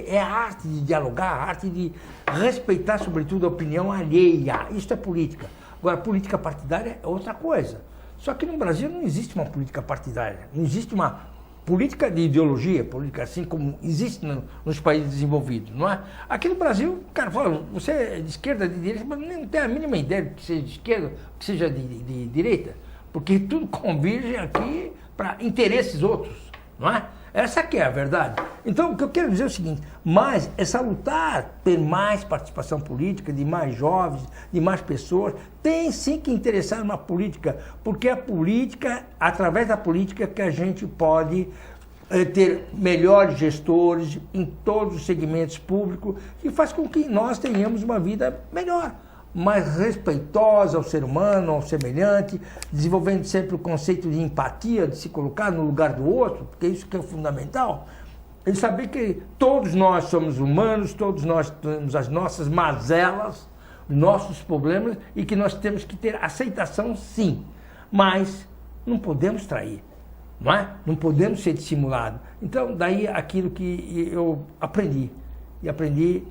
é a arte de dialogar, a arte de respeitar, sobretudo, a opinião alheia. Isso é política. Agora, política partidária é outra coisa. Só que no Brasil não existe uma política partidária, não existe uma política de ideologia, política assim como existe nos países desenvolvidos, não é? Aqui no Brasil, cara, fala, você é de esquerda, de direita, mas não tem a mínima ideia de que seja de esquerda, que seja de direita, porque tudo converge aqui para interesses outros, não é? Essa que é a verdade. Então, o que eu quero dizer é o seguinte, mas é salutar ter mais participação política, de mais jovens, de mais pessoas, tem sim que interessar numa política, porque a política, através da política que a gente pode ter melhores gestores em todos os segmentos públicos e faz com que nós tenhamos uma vida melhor, mais respeitosa ao ser humano, ao semelhante, desenvolvendo sempre o conceito de empatia, de se colocar no lugar do outro, porque isso que é fundamental. Ele saber que todos nós somos humanos, todos nós temos as nossas mazelas, nossos problemas, e que nós temos que ter aceitação, sim, mas não podemos trair, não é? Não podemos ser dissimulados. Então, daí aquilo que eu aprendi, e aprendi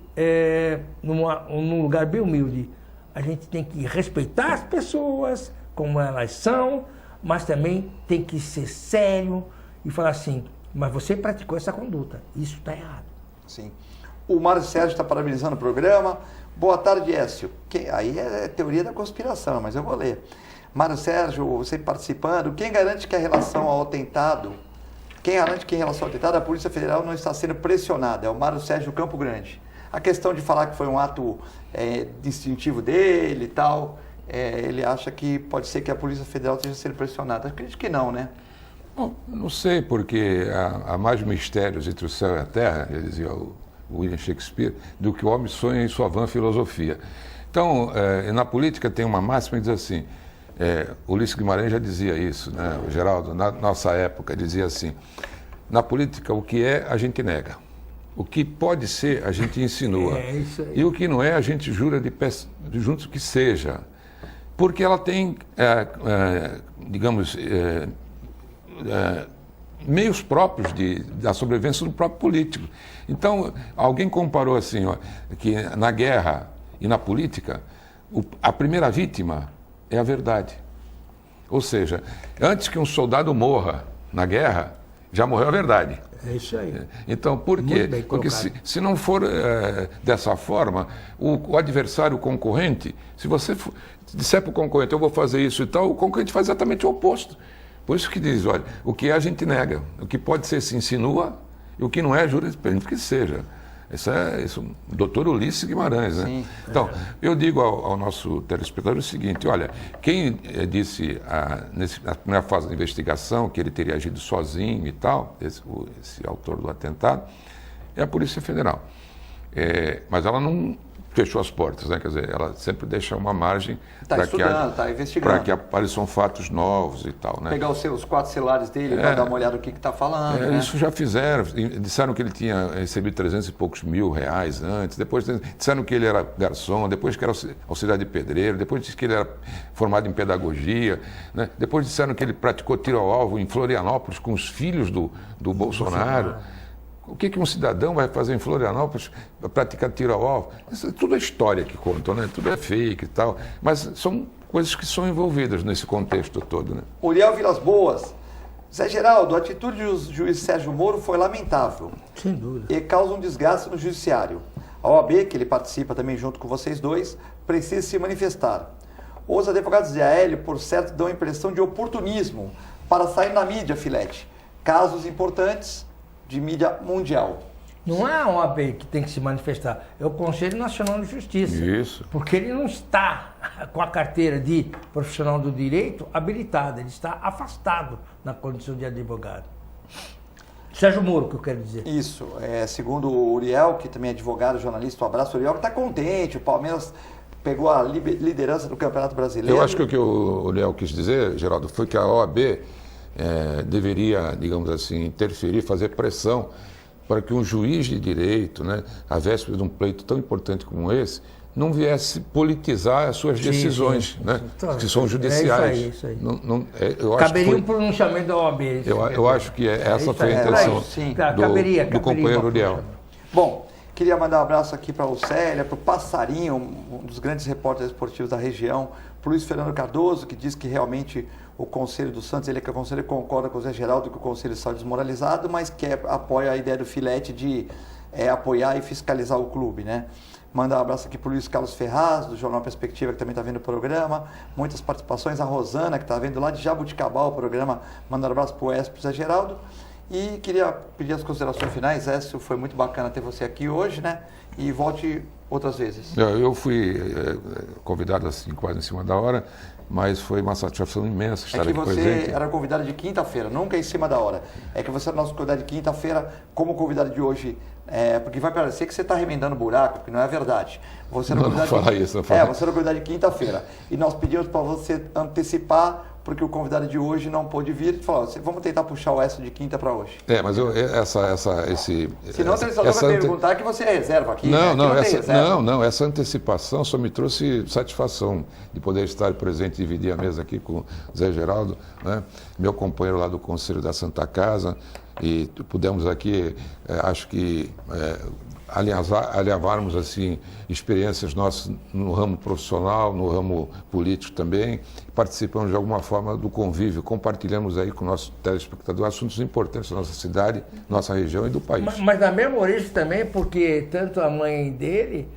num lugar bem humilde. A gente tem que respeitar as pessoas como elas são, mas também tem que ser sério e falar assim, mas você praticou essa conduta, isso está errado. Sim. O Mário Sérgio está parabenizando o programa. Boa tarde, Écio. Aí é teoria da conspiração, mas eu vou ler. Mário Sérgio, você participando, quem garante que em relação ao atentado, a Polícia Federal não está sendo pressionada? É o Mário Sérgio Campo Grande. A questão de falar que foi um ato distintivo dele e tal, ele acha que pode ser que a Polícia Federal esteja sendo pressionada. Acredito que não, né? Bom, não sei, porque há mais mistérios entre o céu e a terra, já dizia o William Shakespeare, do que o homem sonha em sua vã filosofia. Então, na política tem uma máxima que diz assim, Ulisses Guimarães já dizia isso, né? O Geraldo, na nossa época, dizia assim, na política, o que é, a gente nega. O que pode ser, a gente insinua. Isso aí. E o que não é, a gente jura de junto que seja. Porque ela tem, digamos, meios próprios da sobrevivência do próprio político. Então, alguém comparou assim, ó, que na guerra e na política, a primeira vítima é a verdade. Ou seja, antes que um soldado morra na guerra, já morreu a verdade. É isso aí. Então, por quê? Porque se não for dessa forma, o adversário, o concorrente, se você disser para o concorrente, eu vou fazer isso e tal, o concorrente faz exatamente o oposto. Por isso que diz, olha, o que é a gente nega, o que pode ser se insinua, e o que não é, jura que seja. Isso, doutor Ulisses Guimarães, né? Sim. Então, eu digo ao nosso telespectador o seguinte, olha, quem disse na primeira fase da investigação que ele teria agido sozinho e tal, esse autor do atentado, é a Polícia Federal. Mas ela não fechou as portas, né? Quer dizer, ela sempre deixa uma margem para que apareçam fatos novos e tal, né? Pegar os 4 celulares dele para dar uma olhada no que está falando. Né? Isso já fizeram. Disseram que ele tinha recebido 300 e poucos mil reais antes, depois disseram que ele era garçom, depois que era auxiliar de pedreiro, depois disse que ele era formado em pedagogia, né? Depois disseram que ele praticou tiro ao alvo em Florianópolis com os filhos do Bolsonaro. O que um cidadão vai fazer em Florianópolis para praticar tiro ao alvo? Isso tudo é história que contam, né? Tudo é fake e tal. Mas são coisas que são envolvidas nesse contexto todo, né? Uriel Vilas Boas. Zé Geraldo, a atitude do juiz Sérgio Moro foi lamentável. Sem dúvida. E causa um desgaste no judiciário. A OAB, que ele participa também junto com vocês dois, precisa se manifestar. Os advogados de Aélio, por certo, dão a impressão de oportunismo para sair na mídia, Filete. Casos importantes de mídia mundial. Não é a OAB que tem que se manifestar, é o Conselho Nacional de Justiça. Isso. Porque ele não está com a carteira de profissional do direito habilitada, ele está afastado na condição de advogado. Sérgio Moro, que eu quero dizer. Isso, segundo o Uriel, que também é advogado, jornalista, um abraço, Uriel, que está contente, o Palmeiras pegou a liderança do Campeonato Brasileiro. Eu acho que o que o Uriel quis dizer, Geraldo, foi que a OAB deveria, digamos assim, interferir, fazer pressão para que um juiz de direito, né, à véspera de um pleito tão importante como esse, não viesse politizar as suas decisões, né, que são judiciais. Isso aí. Caberia um pronunciamento da OAB. Eu acho que essa foi a intenção do companheiro Uriel. Bom, queria mandar um abraço aqui para o Célia, para o Passarinho, um dos grandes repórteres esportivos da região, para o Luiz Fernando Cardoso, que diz que realmente o Conselho do Santos, ele é que o Conselho concorda com o Zé Geraldo que o Conselho está desmoralizado, mas apoia a ideia do Filete de apoiar e fiscalizar o clube, né? Mandar um abraço aqui para o Luiz Carlos Ferraz, do Jornal Perspectiva, que também está vendo o programa. Muitas participações. A Rosana, que está vendo lá de Jabuticabal o programa. Mandar um abraço para o Écio, para o Zé Geraldo. E queria pedir as considerações finais. Écio, foi muito bacana ter você aqui hoje, né? E volte outras vezes. Eu fui convidado assim, quase em cima da hora, mas foi uma satisfação imensa estar aqui presente. É que você era convidado de quinta-feira, nunca em cima da hora. É que você era nosso convidado de quinta-feira, como convidado de hoje, porque vai parecer que você está remendando buraco, porque não é verdade. Você era não fala isso, não fala. Você era convidado de quinta-feira. E nós pedimos para você antecipar, porque o convidado de hoje não pôde vir. E falou, vamos tentar puxar o Écio de quinta para hoje. Mas senão o entrevistador vai perguntar que você é reserva aqui. Não, essa antecipação só me trouxe satisfação de poder estar presente e dividir a mesa aqui com o Zé Geraldo, né? Meu companheiro lá do Conselho da Santa Casa, e pudemos aqui, acho que alinhavarmos assim experiências nossas no ramo profissional, no ramo político também, participamos de alguma forma do convívio, compartilhamos aí com o nosso telespectador assuntos importantes da nossa cidade, nossa região e do país. Mas na mesma origem também, porque tanto a mãe dele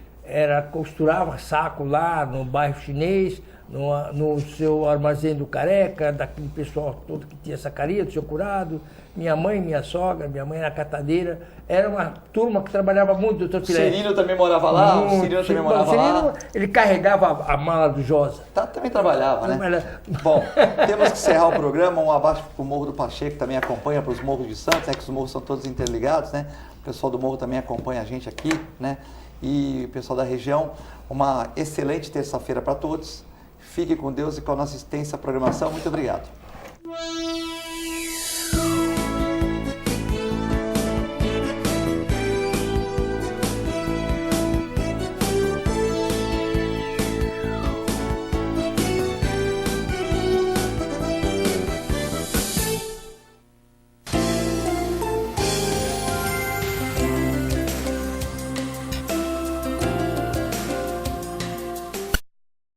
costurava saco lá no bairro Chinês, no seu armazém do Careca, daquele pessoal todo que tinha sacaria, do seu curado. Minha mãe, minha sogra, minha mãe era catadeira. Era uma turma que trabalhava muito, doutor Filete. Cirino também morava lá, o Cirino também morava lá. Ele carregava a mala do Josa. Também trabalhava, né? Bom, temos que encerrar o programa. Um abraço para o Morro do Pacheco, que também acompanha, para os morros de Santos, que os morros são todos interligados, né? O pessoal do morro também acompanha a gente aqui, né? E o pessoal da região. Uma excelente terça-feira para todos. Fique com Deus e com a nossa extensa programação. Muito obrigado.